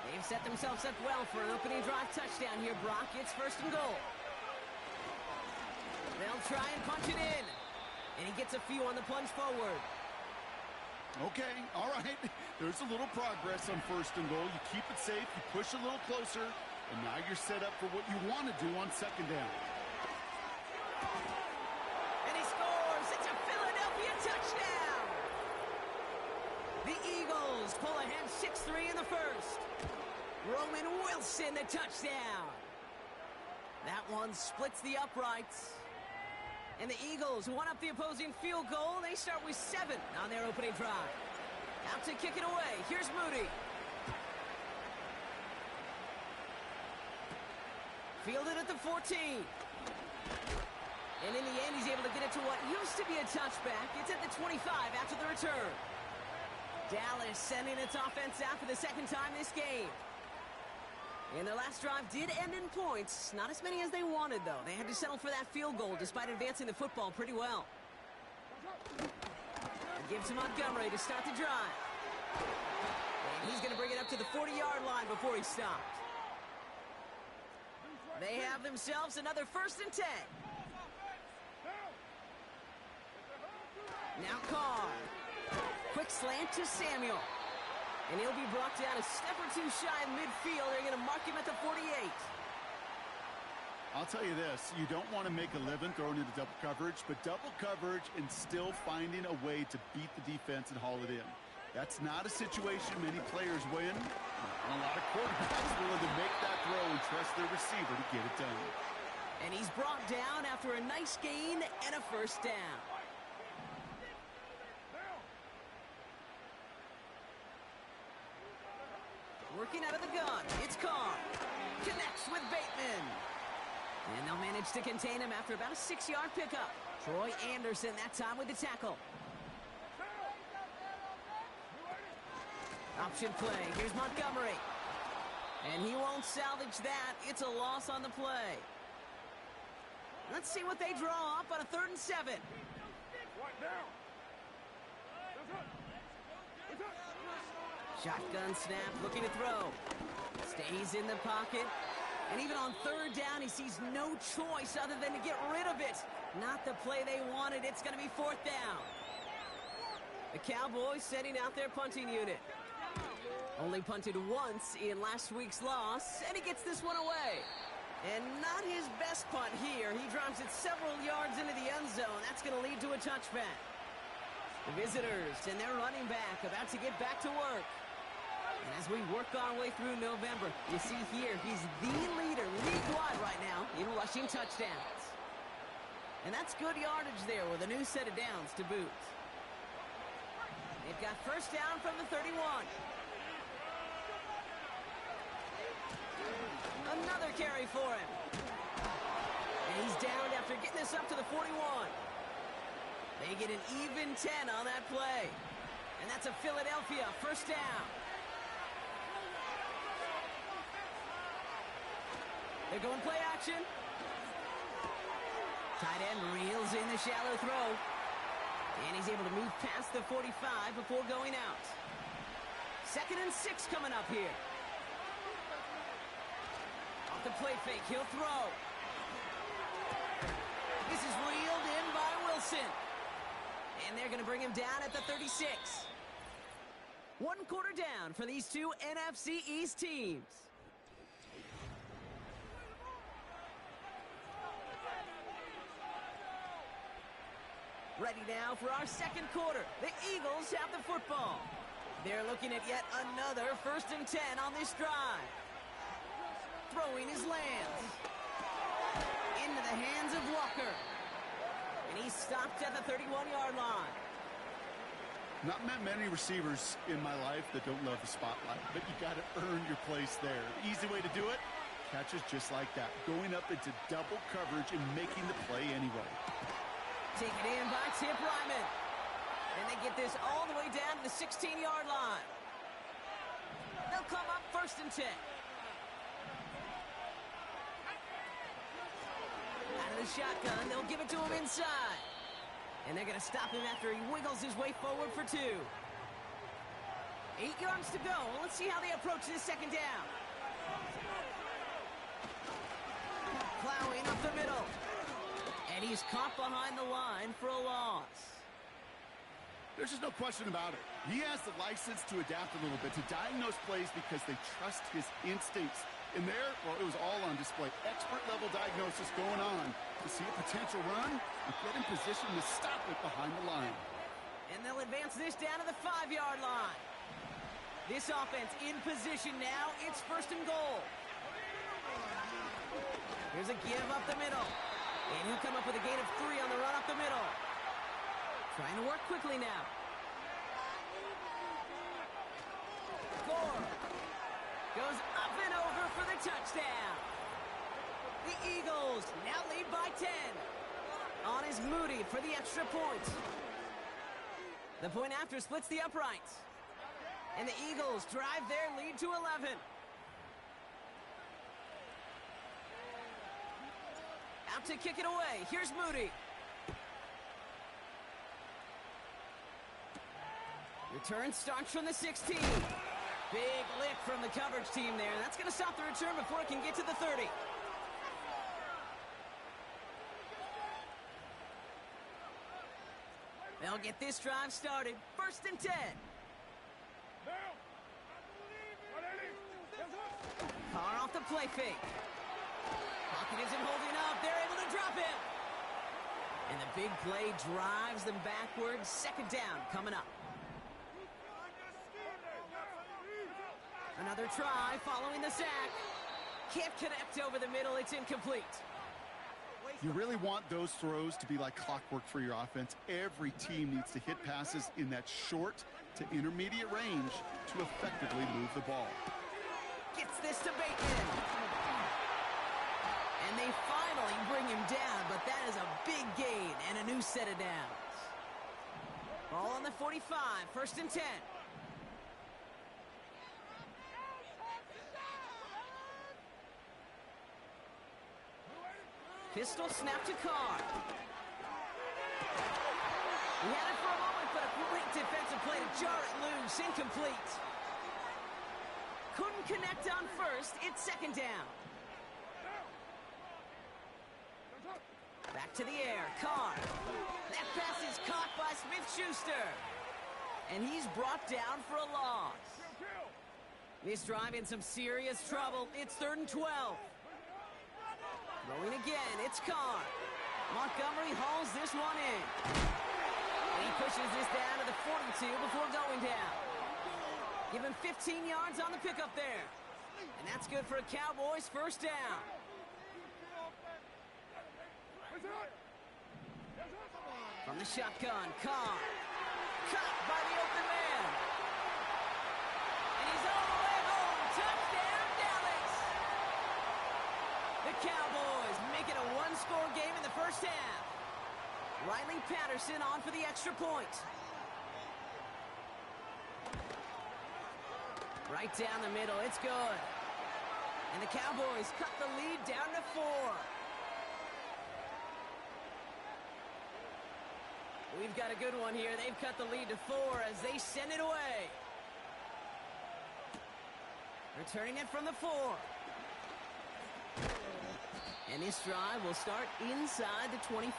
They've set themselves up well for an opening drive touchdown here, Brock. It's 1st and goal. They'll try and punch it in. And he gets a few on the plunge forward. Okay, all right. There's a little progress on 1st and goal. You keep it safe, you push a little closer, and now you're set up for what you want to do on 2nd down. And he scores. It's a Philadelphia touchdown. The Eagles pull ahead 6-3 in the first. Roman Wilson, the touchdown. That one splits the uprights. And the Eagles, who won up the opposing field goal, they start with 7 on their opening drive. Out to kick it away. Here's Moody. Fielded at the 14. And in the end, he's able to get it to what used to be a touchback. It's at the 25 after the return. Dallas sending its offense out for the 2nd time this game. And their last drive did end in points. Not as many as they wanted, though. They had to settle for that field goal despite advancing the football pretty well. And gives to Montgomery to start the drive. And he's going to bring it up to the 40-yard line before he stopped. They have themselves another 1st and 10. Now Carr. Quick slant to Samuel. And he'll be brought down a step or two shy of midfield. They're going to mark him at the 48. I'll tell you this, you don't want to make a living throwing into double coverage, but double coverage and still finding a way to beat the defense and haul it in. That's not a situation many players win. And a lot of quarterbacks willing to make that throw and trust their receiver to get it done. And he's brought down after a nice gain and a first down. Working out of the gun, it's Carr. Connects with Bateman. And they'll manage to contain him after about a 6-yard pickup. Troy Anderson that time with the tackle. Option play, here's Montgomery. And he won't salvage that. It's a loss on the play. Let's see what they draw up on a 3rd and 7. Shotgun snap, looking to throw. Stays in the pocket. And even on 3rd down, he sees no choice other than to get rid of it. Not the play they wanted. It's going to be 4th down. The Cowboys setting out their punting unit. Only punted once in last week's loss, and he gets this one away. And not his best punt here. He drops it several yards into the end zone. That's going to lead to a touchback. The visitors and their running back about to get back to work. And as we work our way through November, you see here, he's the leader league-wide right now in rushing touchdowns. And that's good yardage there with a new set of downs to boot. They've got first down from the 31. Another carry for him. And he's down after getting this up to the 41. They get an even 10 on that play. And that's a Philadelphia first down. They're going play action. Tight end reels in the shallow throw. And he's able to move past the 45 before going out. 2nd and 6 coming up here. Off the play fake, he'll throw. This is reeled in by Wilson. And they're going to bring him down at the 36. 1 quarter down for these two NFC East teams. Ready now for our 2nd quarter. The Eagles have the football. They're looking at yet another 1st and 10 on this drive. Throwing his lands. Into the hands of Walker. And he's stopped at the 31-yard line. Not met many receivers in my life that don't love the spotlight, but you got to earn your place there. The easy way to do it, catches just like that. Going up into double coverage and making the play anyway. Taken in by Tip Ryman. And they get this all the way down to the 16-yard line. They'll come up 1st and 10. Out of the shotgun, they'll give it to him inside. And they're going to stop him after he wiggles his way forward for 2. 8 yards to go. Let's see how they approach this 2nd down. Plowing up the middle. And he's caught behind the line for a loss. There's just no question about it. He has the license to adapt a little bit, to diagnose plays because they trust his instincts. And there, well, it was all on display. Expert-level diagnosis going on to see a potential run and get in position to stop it behind the line. And they'll advance this down to the 5-yard line. This offense in position now. It's 1st and goal. Here's a give up the middle. And he'll come up with a gain of 3 on the run up the middle. Trying to work quickly now. Gore goes up and over for the touchdown. The Eagles now lead by 10. On is Moody for the extra point. The point after splits the uprights. And the Eagles drive their lead to 11. Out to kick it away. Here's Moody. Return starts from the 16. Big lift from the coverage team there. That's going to stop the return before it can get to the 30. They'll get this drive started. 1st and 10. Carr off the play fake. Pocket isn't holding up. They're able to drop him. And the big play drives them backwards. 2nd down coming up. Another try following the sack. Can't connect over the middle. It's incomplete. You really want those throws to be like clockwork for your offense. Every team needs to hit passes in that short to intermediate range to effectively move the ball. Gets this to Bateman. And they finally bring him down, but that is a big gain and a new set of downs. Ball on the 45, 1st and 10. Pistol snap to Carr. He had it for a moment, but a great defensive play to jar it loose. Incomplete. Couldn't connect on 1st. It's 2nd down. Back to the air. Carr. That pass is caught by Smith-Schuster. And he's brought down for a loss. This drive in some serious trouble. It's 3rd and 12. Rolling again, it's Carr. Montgomery hauls this one in. And he pushes this down to the 42 before going down. Give him 15 yards on the pickup there. And that's good for a Cowboys 1st down. From the shotgun, Carr. Cut by the open man. And he's all the way home. Touchdown, Dallas. The Cowboys make it a 1-score game in the 1st half. Riley Patterson on for the extra point. Right down the middle, it's good. And the Cowboys cut the lead down to 4. We've got a good one here. They've cut the lead to 4 as they send it away. Returning it from the 4. And this drive will start inside the 25.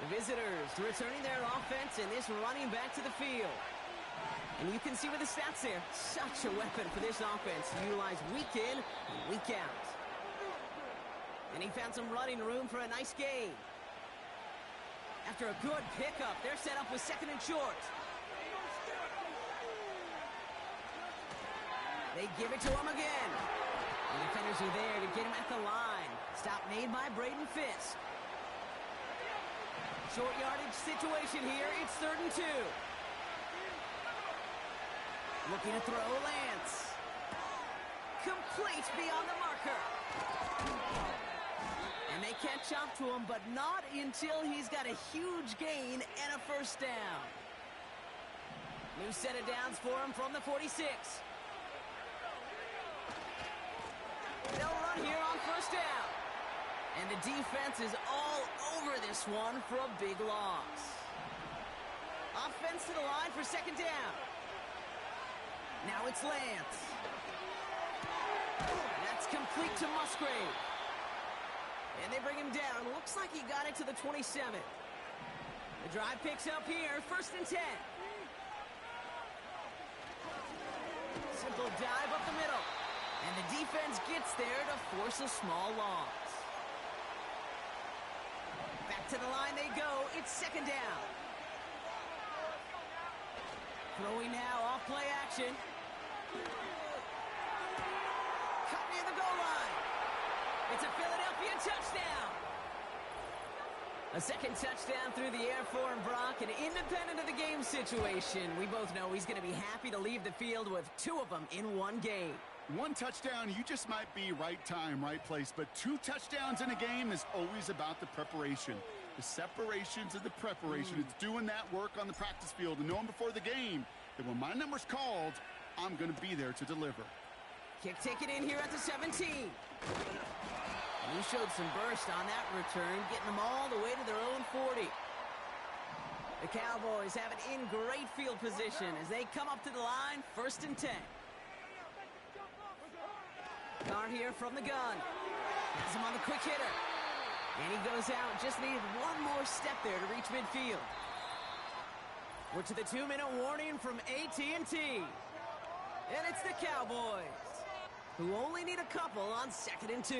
The visitors returning their offense and this running back to the field. And you can see with the stats there, such a weapon for this offense to utilize week in and week out. And he found some running room for a nice gain. After a good pickup, they're set up with 2nd and short. They give it to him again. The defenders are there to get him at the line. Stop made by Braden Fisk. Short yardage situation here. It's 3rd and 2. Looking to throw Lance. Complete beyond the marker. And they catch up to him, but not until he's got a huge gain and a 1st down. New set of downs for him from the 46. They'll run here on 1st down. And the defense is all over this one for a big loss. Offense to the line for 2nd down. Now it's Lance. That's complete to Musgrave. And they bring him down. Looks like he got it to the 27. The drive picks up here. 1st and 10. Simple dive up the middle. And the defense gets there to force a small loss. Back to the line they go. It's 2nd down. Throwing now off play action. Cut near the goal line. It's a Philadelphia touchdown. A 2nd touchdown through the air for him, Brock, and independent of the game situation, we both know he's going to be happy to leave the field with 2 of them in one game. 1 touchdown, you just might be right time, right place. But 2 touchdowns in a game is always about the preparation. The separations and the preparation. It's doing that work on the practice field and knowing before the game that when my number's called, I'm going to be there to deliver. Kick taken in here at the 17. And he showed some burst on that return, getting them all the way to their own 40. The Cowboys have it in great field position as they come up to the line, 1st and 10. Guard here from the gun. Has him on the quick hitter. And he goes out. Just needed one more step there to reach midfield. We're to the 2-minute warning from AT&T. And it's the Cowboys, who only need a couple on 2nd and 2.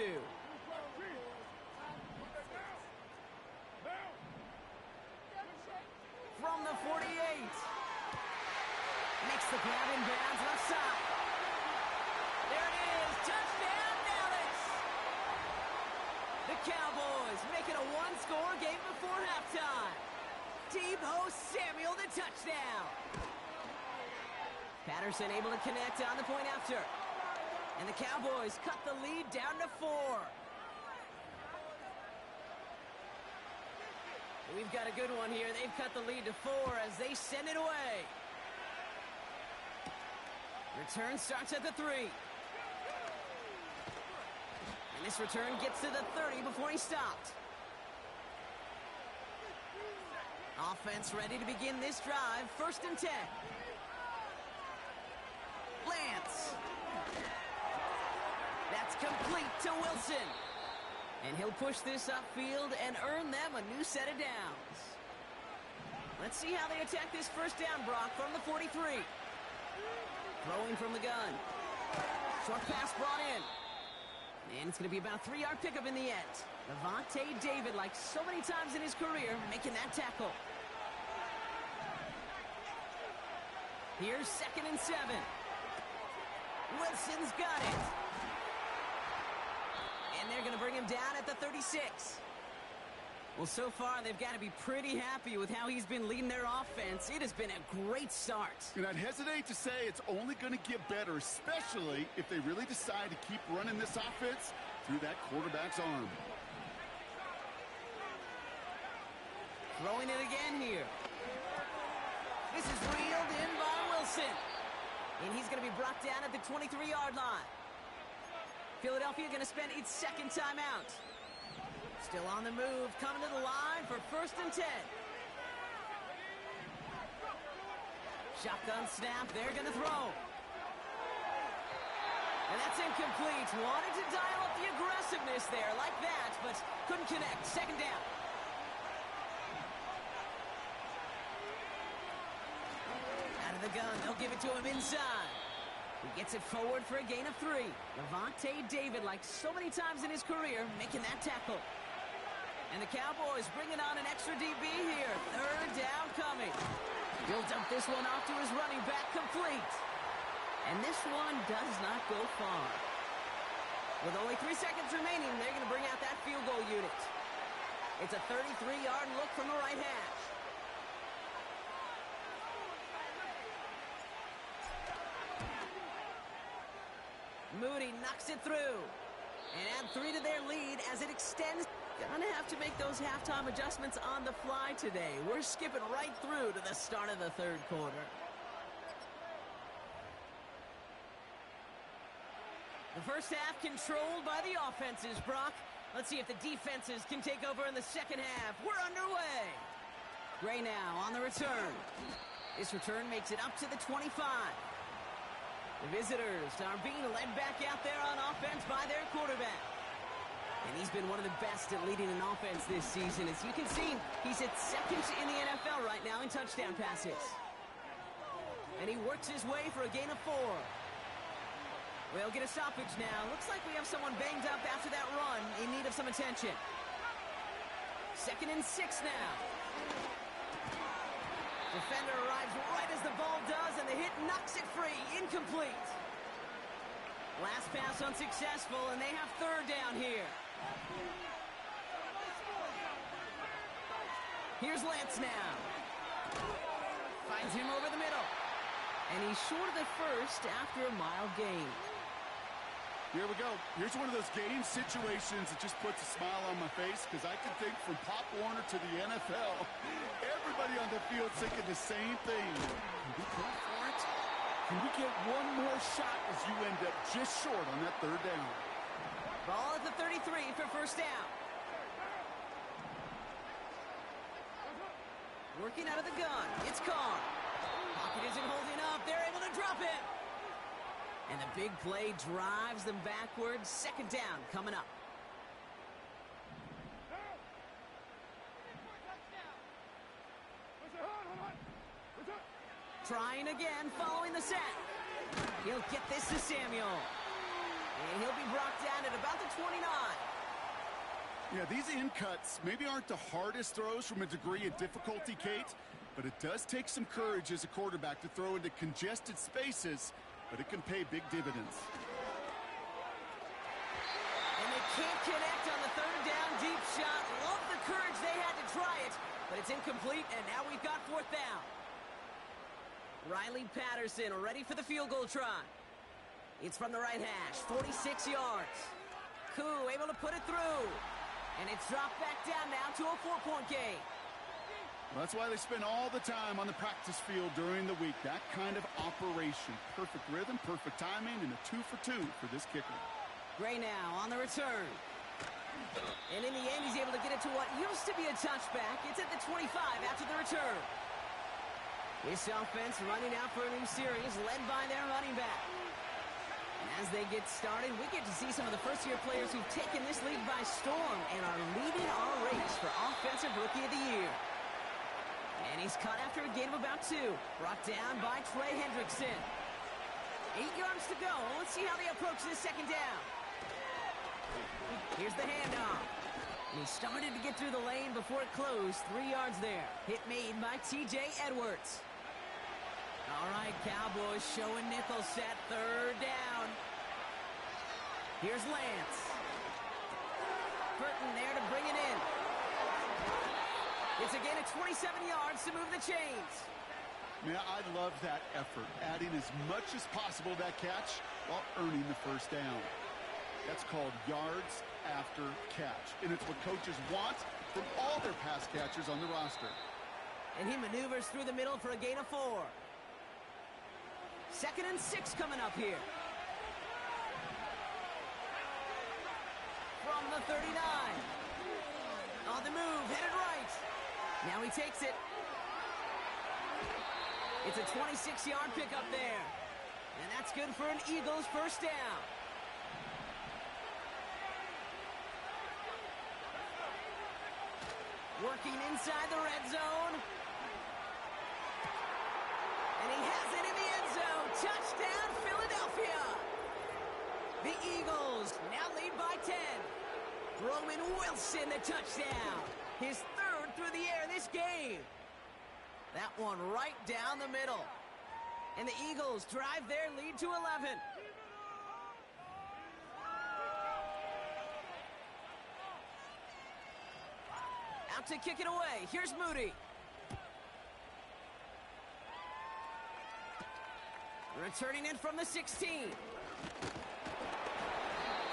From the 48. Makes the grab in bounds left side. There it is. Touchdown, Dallas. The Cowboys make it a 1-score game before halftime. Deebo Samuel the touchdown. Patterson able to connect on the point after. And the Cowboys cut the lead down to 4. We've got a good one here. They've cut the lead to 4 as they send it away. Return starts at the 3. And this return gets to the 30 before he stopped. Offense ready to begin this drive. 1st and 10. Lance. That's complete to Wilson. And he'll push this upfield and earn them a new set of downs. Let's see how they attack this 1st down, Brock, from the 43. Throwing from the gun. Short pass brought in. And it's going to be about a 3-yard pickup in the end. Levante David, like so many times in his career, making that tackle. Here's 2nd and 7. Wilson's got it. And they're going to bring him down at the 36. Well, so far, they've got to be pretty happy with how he's been leading their offense. It has been a great start. And I'd hesitate to say it's only going to get better, especially if they really decide to keep running this offense through that quarterback's arm. Throwing it again here. This is reeled in by Wilson. And he's going to be brought down at the 23-yard line. Philadelphia going to spend its second timeout. Still on the move, coming to the line for 1st and 10. Shotgun snap, they're going to throw. And that's incomplete. Wanted to dial up the aggressiveness there like that, but couldn't connect. 2nd down. Out of the gun, they'll give it to him inside. He gets it forward for a gain of 3. Levante David, like so many times in his career, making that tackle. And the Cowboys bringing on an extra DB here. 3rd down coming. He'll dump this one off to his running back, complete. And this one does not go far. With only 3 seconds remaining, they're going to bring out that field goal unit. It's a 33-yard look from the right hash. Moody knocks it through. And add 3 to their lead as it extends. Gonna have to make those halftime adjustments on the fly today. We're skipping right through to the start of the 3rd quarter. The first half controlled by the offenses, Brock. Let's see if the defenses can take over in the 2nd half. We're underway. Gray now on the return. This return makes it up to the 25. The visitors are being led back out there on offense by their quarterback. And he's been one of the best at leading an offense this season. As you can see, he's at 2nd in the NFL right now in touchdown passes. And he works his way for a gain of 4. We'll get a stoppage now. Looks like we have someone banged up after that run in need of some attention. 2nd and 6 now. Defender arrives right as the ball does, and the hit knocks it free. Incomplete. Last pass unsuccessful, and they have 3rd down here. Here's Lance now. Finds him over the middle. And he's short of the first after a mild gain. Here we go. Here's one of those game situations that just puts a smile on my face, because I can think from Pop Warner to the NFL, everybody on the field thinking the same thing. Can we go for it? Can we get one more shot as you end up just short on that 3rd down? Ball at the 33 for 1st down. Working out of the gun. It's Carr. Pocket isn't holding up. They're able to drop it. And the big play drives them backwards. 2nd down coming up. Trying again following the sack. He'll get this to Samuel. And he'll be brought down at about the 29. Yeah, these in cuts maybe aren't the hardest throws from a degree of difficulty, Kate, but it does take some courage as a quarterback to throw into congested spaces, but it can pay big dividends. And they can't connect on the 3rd down deep shot. Love the courage they had to try it, but it's incomplete, and now we've got 4th down. Riley Patterson ready for the field goal try. It's from the right hash, 46 yards. Koo able to put it through. And it's dropped back down now to a 4-point game. Well, that's why they spend all the time on the practice field during the week. That kind of operation. Perfect rhythm, perfect timing, and a 2 for 2 for this kicker. Gray now on the return. And in the end, he's able to get it to what used to be a touchback. It's at the 25 after the return. This offense running out for a new series, led by their running back. And as they get started, we get to see some of the first-year players who've taken this league by storm and are leading our race for Offensive Rookie of the Year. And he's caught after a gain of about 2. Brought down by Trey Hendrickson. 8 yards to go. Let's see how they approach this 2nd down. Here's the handoff. And he started to get through the lane before it closed. 3 yards there. Hit made by T.J. Edwards. All right, Cowboys showing nickel set. 3rd down. Here's Lance. Burton there to bring it in. It's a gain of 27 yards to move the chains. Man, I love that effort, adding as much as possible to that catch while earning the 1st down. That's called yards after catch, and it's what coaches want from all their pass catchers on the roster. And he maneuvers through the middle for a gain of 4. 2nd and 6 coming up here. From the 39. On the move, headed right. Now he takes it. It's a 26-yard pickup there. And that's good for an Eagles first down. Working inside the red zone. And he has it in the end zone. Touchdown, Philadelphia. The Eagles now lead by 10. Roman Wilson, the touchdown. His 3rd through the air this game. That one right down the middle. And the Eagles drive their lead to 11. Out to kick it away. Here's Moody. Returning in from the 16.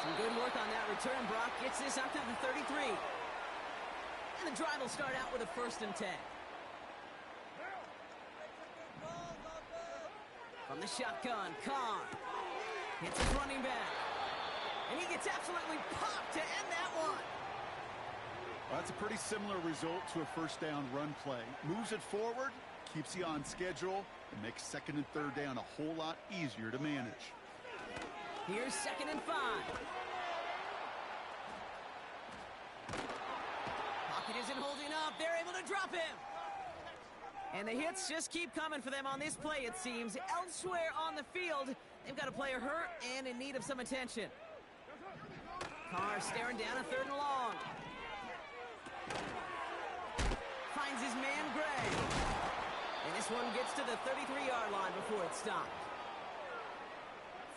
Some good work on that return. Brock gets this up to the 33. And the drive will start out with a 1st and 10. From the shotgun, Carr hits his running back. And he gets absolutely popped to end that one. Well, that's a pretty similar result to a first down run play. Moves it forward, keeps you on schedule, and makes 2nd and 3rd down a whole lot easier to manage. Here's 2nd and 5. Pocket isn't holding up. They're able to drop him. And the hits just keep coming for them on this play, it seems. Elsewhere on the field, they've got a player hurt and in need of some attention. Carr staring down a 3rd and long. Finds his man, Gray. And this one gets to the 33-yard line before it's stopped.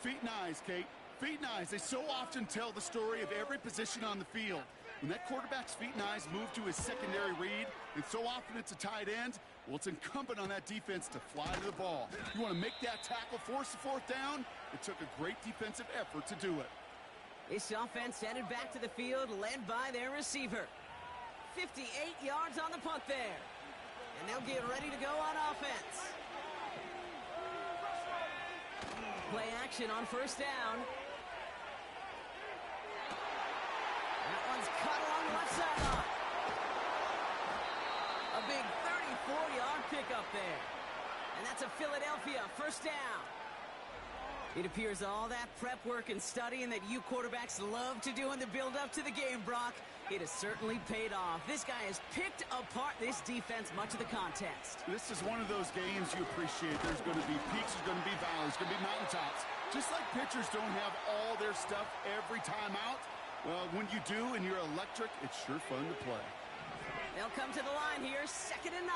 Feet and eyes, Kate. Feet and eyes. They so often tell the story of every position on the field. When that quarterback's feet and eyes move to his secondary read, and so often it's a tight end, well, it's incumbent on that defense to fly to the ball. You want to make that tackle, force the 4th down? It took a great defensive effort to do it. This offense headed back to the field, led by their receiver. 58 yards on the punt there. And they'll get ready to go on offense. Play action on 1st down. That one's cut along the left sideline. A big 34-yard pickup there. And that's a Philadelphia 1st down. It appears all that prep work and studying that you quarterbacks love to do in the build-up to the game, Brock, it has certainly paid off. This guy has picked apart this defense much of the contest. This is one of those games you appreciate. There's going to be peaks, there's going to be valleys, there's going to be mountaintops. Just like pitchers don't have all their stuff every time out, well, when you do and you're electric, it's sure fun to play. They'll come to the line here, 2nd and 9.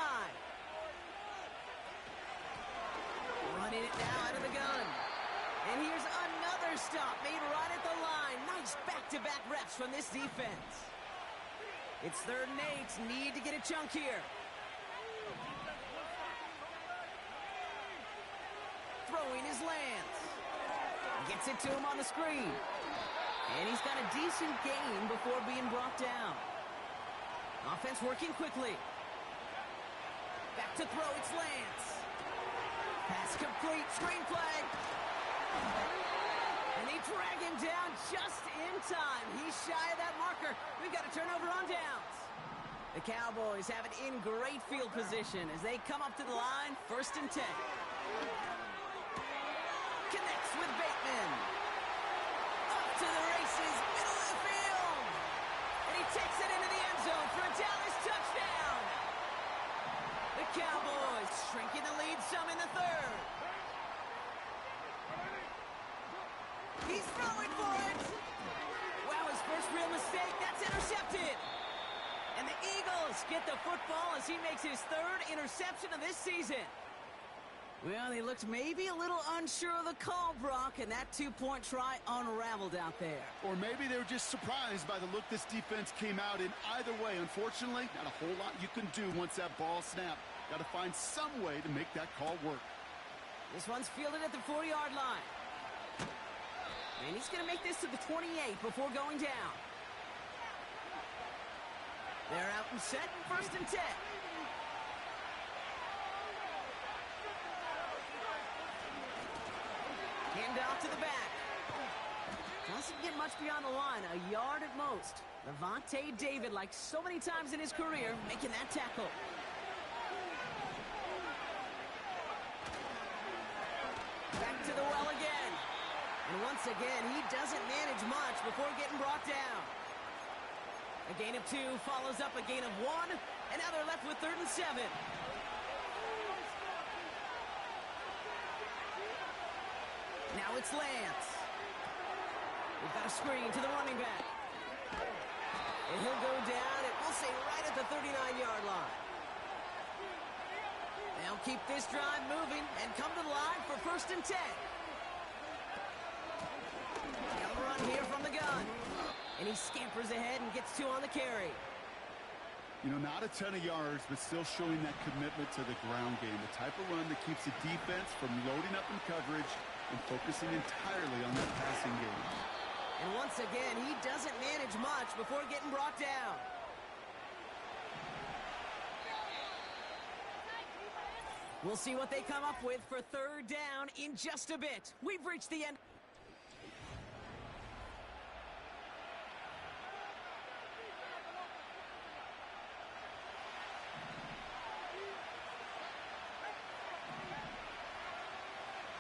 Running it now out of the gun. And here's another stop made right at the line. Nice back-to-back reps from this defense. It's 3rd and 8. Need to get a chunk here. Throwing his Lance. Gets it to him on the screen. And he's got a decent gain before being brought down. Offense working quickly. Back to throw, it's Lance. Pass complete, screen flag. And they drag him down just in time. He's shy of that marker. We've got a turnover on downs. The Cowboys have it in great field position as they come up to the line, 1st and 10. Connects with Bateman. Up to the races, middle of the field. And he takes it into the end zone for a Dallas touchdown. The Cowboys shrinking the lead some in the 3rd. He's throwing for it. Wow, his first real mistake. That's intercepted. And the Eagles get the football as he makes his 3rd interception of this season. Well, they looked maybe a little unsure of the call, Brock, and that 2-point try unraveled out there. Or maybe they were just surprised by the look this defense came out in. Either way, unfortunately, not a whole lot you can do once that ball snapped. Got to find some way to make that call work. This one's fielded at the 40-yard line. And he's going to make this to the 28 before going down. They're out and set, 1st and 10. Handoff to the back. Doesn't get much beyond the line, a yard at most. Levante David, like so many times in his career, making that tackle. Back to the well again. And once again, he doesn't manage much before getting brought down. A gain of 2 follows up a gain of 1, and now they're left with 3rd and 7. Now it's Lance. We've got a screen to the running back. And he'll go down, and we'll say right at the 39-yard line. They'll keep this drive moving and come to the line for 1st and 10. They'll run here from the gun. And he scampers ahead and gets 2 on the carry. You know, not a ton of yards, but still showing that commitment to the ground game. The type of run that keeps the defense from loading up in coverage and focusing entirely on that passing game. And once again, he doesn't manage much before getting brought down. We'll see what they come up with for 3rd down in just a bit. We've reached the end.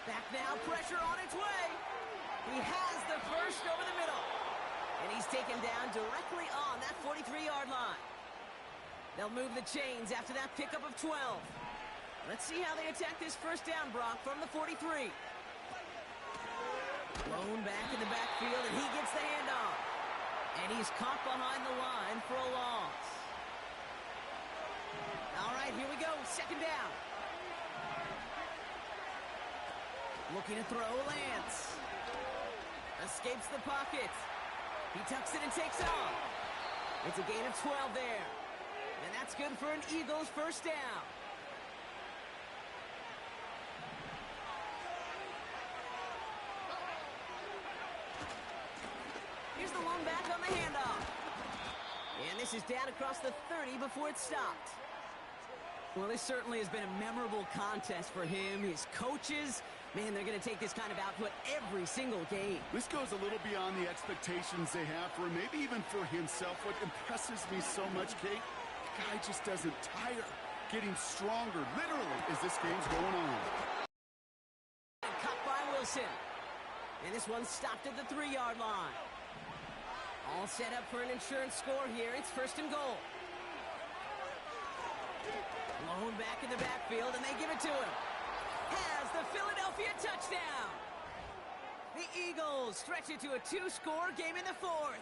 Back now, pressure on its way. He has the first over the middle. And he's taken down directly on that 43-yard line. They'll move the chains after that pickup of 12. Let's see how they attack this 1st down, Brock, from the 43. Blown back in the backfield, and he gets the handoff. And he's caught behind the line for a loss. All right, here we go, 2nd down. Looking to throw, Lance. Escapes the pocket. He tucks it and takes off. It's a gain of 12 there. And that's good for an Eagles 1st down. Here's the one back on the handoff. And this is down across the 30 before it stopped. Well, this certainly has been a memorable contest for him, his coaches. Man, they're going to take this kind of output every single game. This goes a little beyond the expectations they have for him, maybe even for himself. What impresses me so much, Kate, the guy just doesn't tire. Getting stronger, literally, as this game's going on. Caught by Wilson. And this one stopped at the 3-yard line. All set up for an insurance score here. It's 1st and goal. Blown back in the backfield, and they give it to him. Has the Philadelphia touchdown. The Eagles stretch it to a 2-score game in the 4th.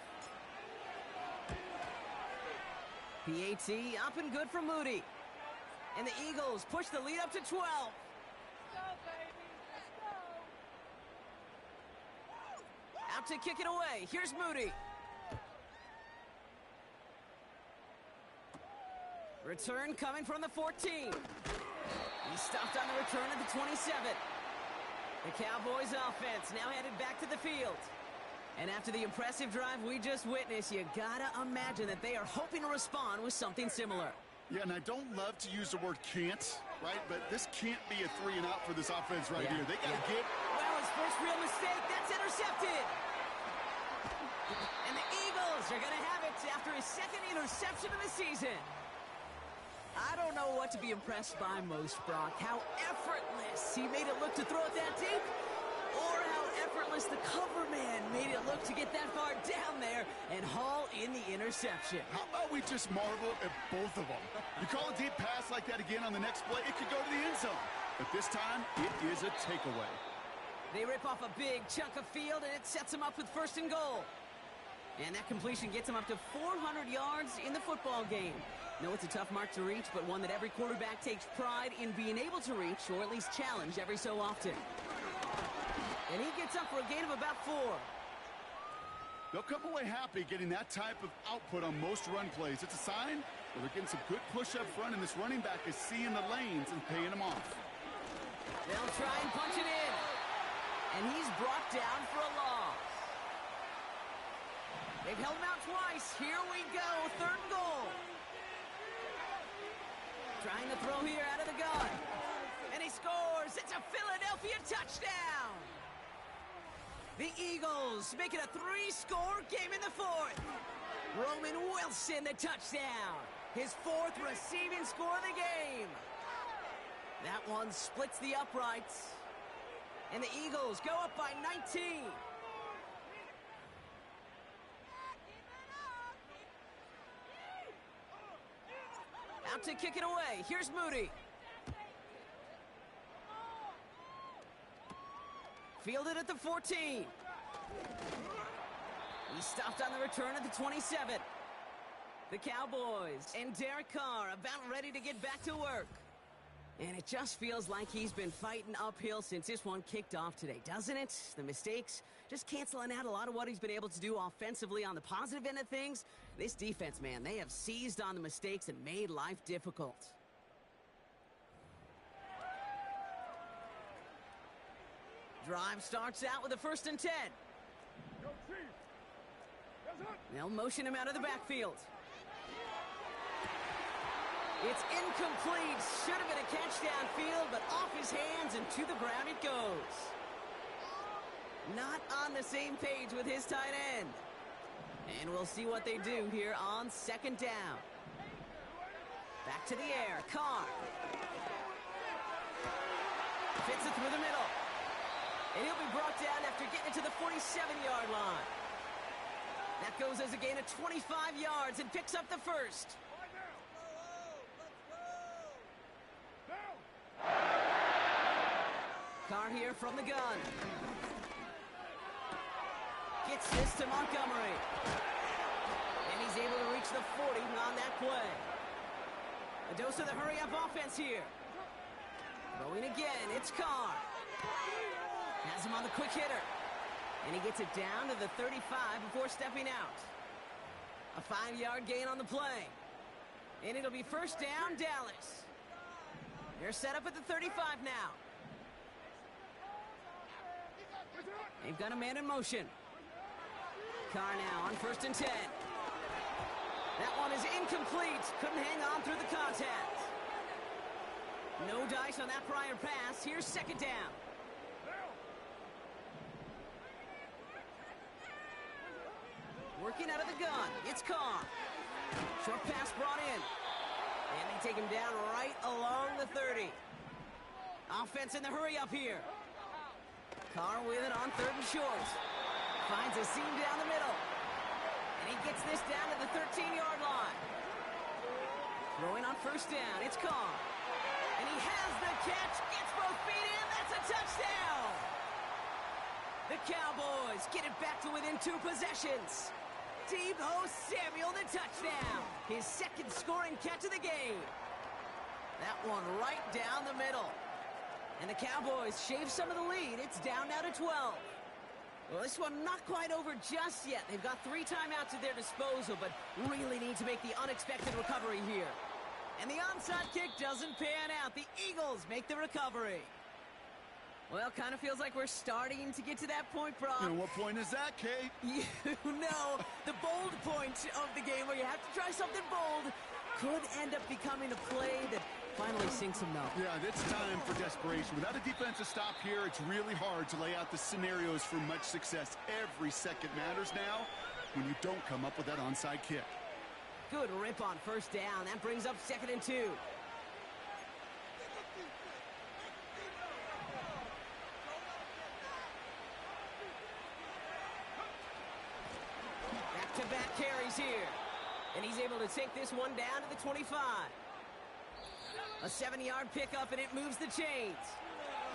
PAT up and good for Moody. And the Eagles push the lead up to 12. Let's go, baby. Let's go. Out to kick it away. Here's Moody. Return coming from the 14. He stopped on the return at the 27. The Cowboys offense now headed back to the field. And after the impressive drive we just witnessed, you gotta imagine that they are hoping to respond with something similar. Yeah, and I don't love to use the word can't, right? But this can't be a 3 and out for this offense right here. They gotta get... Well, his first real mistake, that's intercepted. And the Eagles are gonna have it after his 2nd interception of the season. I don't know what to be impressed by most, Brock. How effortless he made it look to throw it that deep, or how effortless the cover man made it look to get that far down there and haul in the interception. How about we just marvel at both of them? You call a deep pass like that again on the next play, it could go to the end zone. But this time, it is a takeaway. They rip off a big chunk of field, and it sets them up with 1st and goal. And that completion gets them up to 400 yards in the football game. No, it's a tough mark to reach, but one that every quarterback takes pride in being able to reach, or at least challenge every so often. And he gets up for a gain of about 4. They'll come away happy getting that type of output on most run plays. It's a sign that they're getting some good push up front, and this running back is seeing the lanes and paying them off. They'll try and punch it in. And he's brought down for a loss. They've held him out twice. Here we go, 3rd and goal. Trying to throw here out of the gun. And he scores. It's a Philadelphia touchdown. The Eagles make it a 3-score game in the fourth. Roman Wilson, the touchdown. His 4th receiving score of the game. That one splits the uprights. And the Eagles go up by 19. Out to kick it away. Here's Moody. Fielded at the 14. He stopped on the return at the 27. The Cowboys and Derek Carr about ready to get back to work. And it just feels like he's been fighting uphill since this one kicked off today, doesn't it? The mistakes just canceling out a lot of what he's been able to do offensively on the positive end of things. This defense, man, they have seized on the mistakes and made life difficult. Drive starts out with a 1st and 10. They'll motion him out of the backfield. It's incomplete. Should have been a catch downfield, but off his hands and to the ground it goes. Not on the same page with his tight end. And we'll see what they do here on 2nd down. Back to the air. Carr. Fits it through the middle. And he'll be brought down after getting it to the 47-yard line. That goes as a gain of 25 yards and picks up the 1st. Carr here from the gun. Gets this to Montgomery. And he's able to reach the 40 on that play. A dose of the hurry-up offense here. Going again, it's Carr. Has him on the quick hitter. And he gets it down to the 35 before stepping out. A 5-yard gain on the play. And it'll be 1st down, Dallas. They're set up at the 35 now. They've got a man in motion. Carr now on 1st and 10. That one is incomplete. Couldn't hang on through the contact. No dice on that prior pass. Here's 2nd down. Working out of the gun. It's Carr. Short pass brought in. And they take him down right along the 30. Offense in the hurry up here. Carr with it on 3rd and short. Finds a seam down the middle. And he gets this down to the 13-yard line. Throwing on 1st down. It's Carr. And he has the catch. Gets both feet in. That's a touchdown. The Cowboys get it back to within 2 possessions. Deebo Samuel, the touchdown. His 2nd scoring catch of the game. That one right down the middle. And the Cowboys shave some of the lead. It's down now to 12. Well, this one not quite over just yet. They've got 3 timeouts at their disposal, but really need to make the unexpected recovery here. And the onside kick doesn't pan out. The Eagles make the recovery. Well, kind of feels like we're starting to get to that point, Brock. And what point is that, Kate? You know, the bold point of the game where you have to try something bold could end up becoming a play that finally sinks them up. Yeah, it's time for desperation. Without a defensive stop here, it's really hard to lay out the scenarios for much success. Every second matters now when you don't come up with that onside kick. Good rip on 1st down. That brings up 2nd and 2. Back-to-back carries here. And he's able to take this one down to the 25. A 7-yard pickup, and it moves the chains.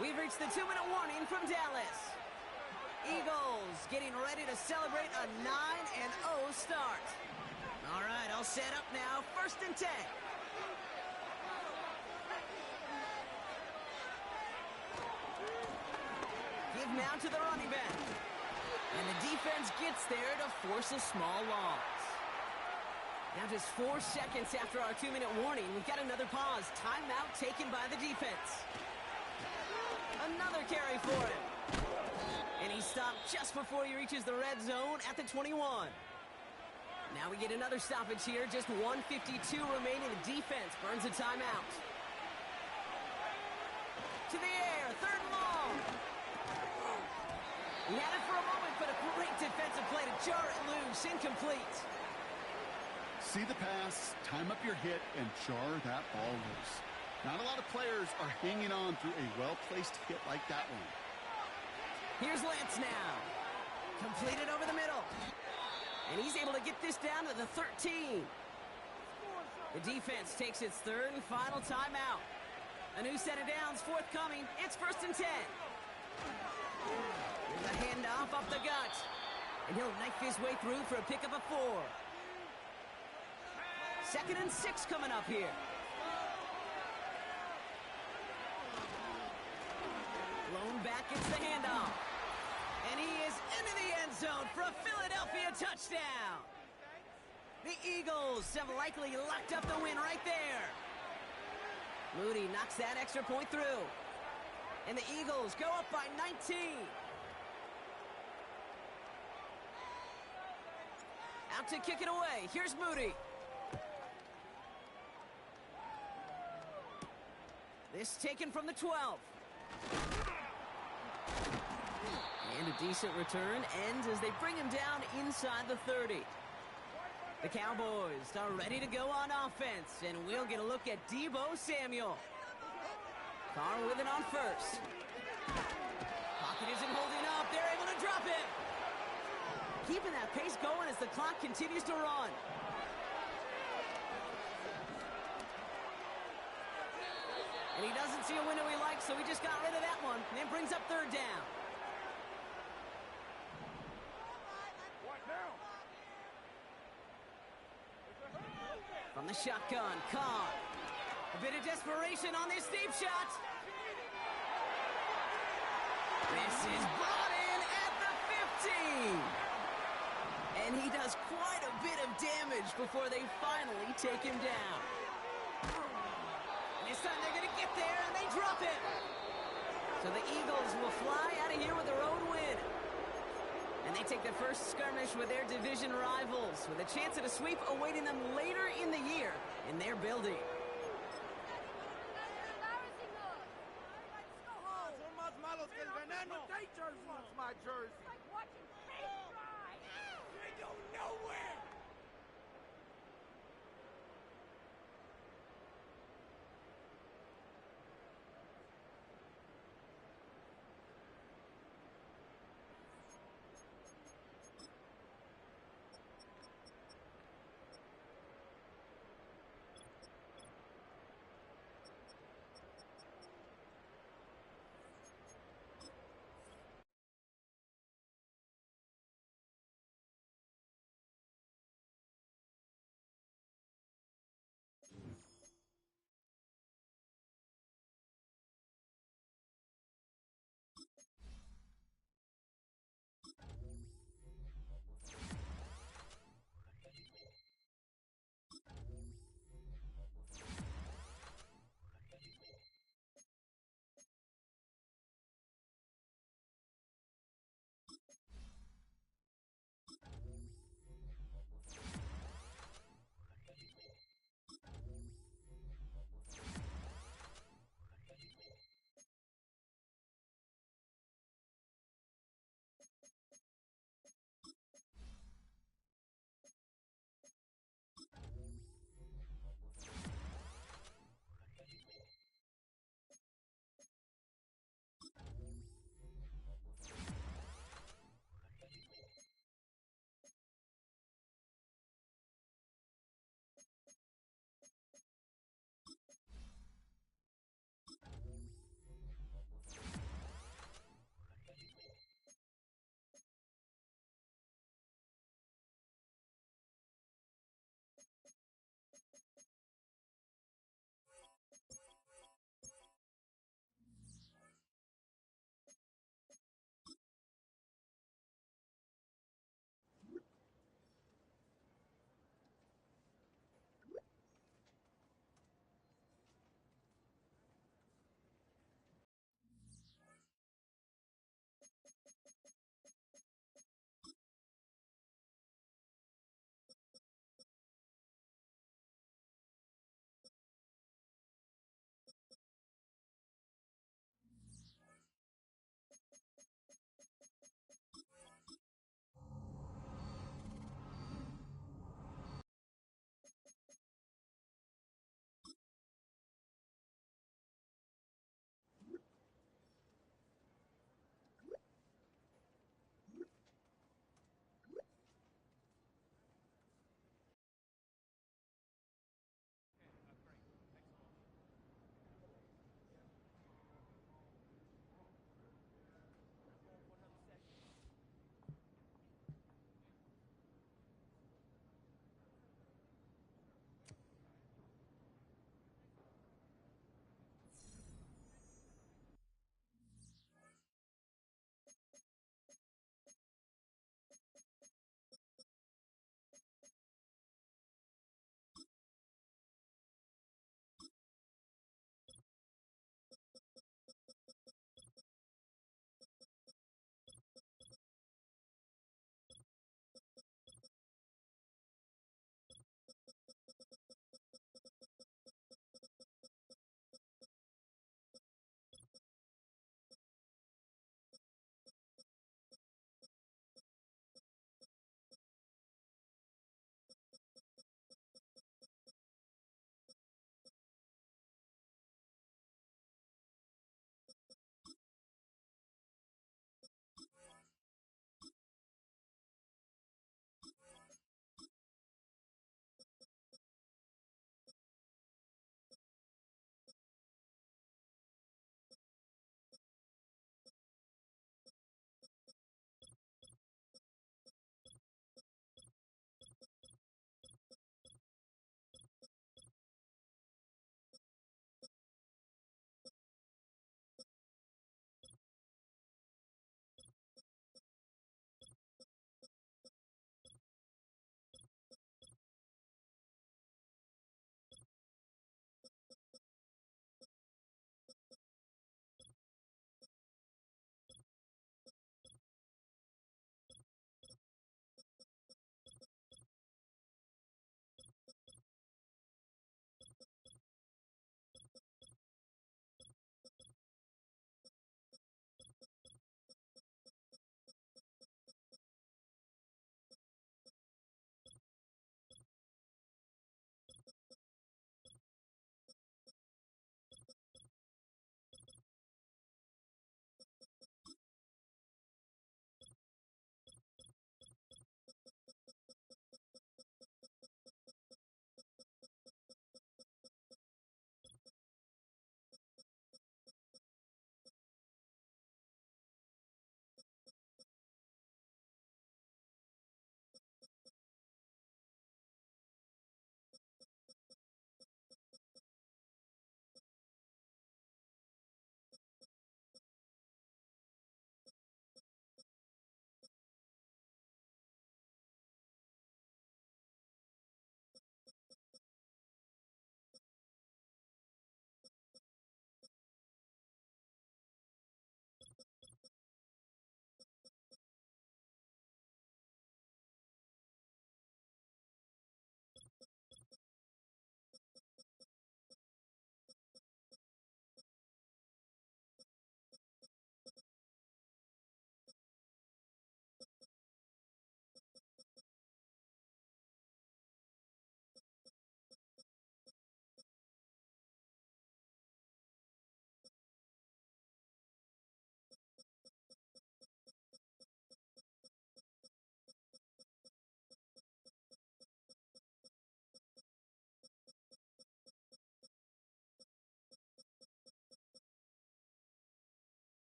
We've reached the 2-minute warning from Dallas. Eagles getting ready to celebrate a 9-0 start. All right, all set up now. 1st and 10. Give now to the running back. And the defense gets there to force a small loss. Now just 4 seconds after our 2-minute warning, we've got another pause. Timeout taken by the defense. Another carry for him. And he stopped just before he reaches the red zone at the 21. Now we get another stoppage here. Just 1:52 remaining. The defense burns a timeout. To the air, third and long. He had it for a moment, but a great defensive play to jar it loose. Incomplete. See the pass, time up your hit, and jar that ball loose. Not a lot of players are hanging on through a well-placed hit like that one. Here's Lance now. Completed over the middle. And he's able to get this down to the 13. The defense takes its third and final timeout. A new set of downs forthcoming. It's 1st and 10. Here's a handoff up the gut. And he'll knife his way through for a pickup of 4. 2nd and 6 coming up here. Blown back, it's the handoff. And he is into the end zone for a Philadelphia touchdown. The Eagles have likely locked up the win right there. Moody knocks that extra point through. And the Eagles go up by 19. Out to kick it away. Here's Moody. This taken from the 12. And a decent return ends as they bring him down inside the 30. The Cowboys are ready to go on offense, and we'll get a look at Deebo Samuel. Carr with it on first. Pocket isn't holding up. They're able to drop it. Keeping that pace going as the clock continues to run. And he doesn't see a window he likes, so he just got rid of that one. And then brings up 3rd down. From the shotgun, Carr. A bit of desperation on this deep shot. This is brought in at the 15. And he does quite a bit of damage before they finally take him down. And this time they're going to get there, and they drop it. So the Eagles will fly out of here with their own win. And they take their first skirmish with their division rivals, with a chance at a sweep awaiting them later in the year in their building. My jersey. It's like watching paint dry. We go nowhere.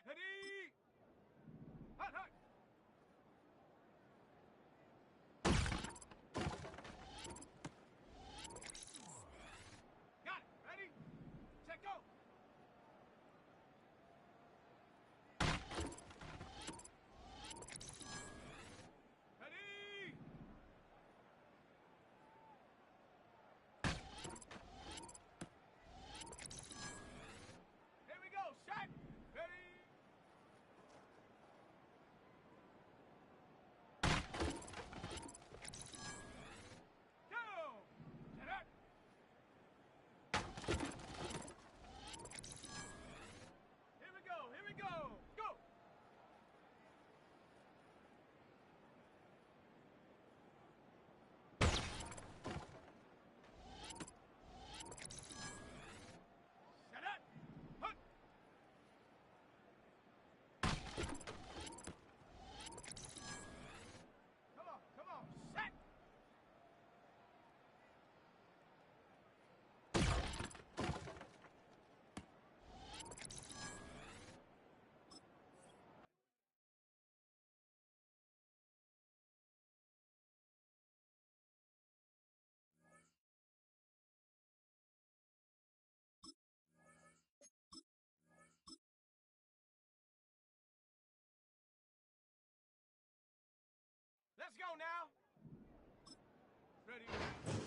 Ready? Hut, hut. Got it. Ready? Set, go. Ready? Here we go. Shot. Ready? Go. Set up. Here we go. Here we go. Go. Set up. Hut. Come on. Set. Let's go now. Ready?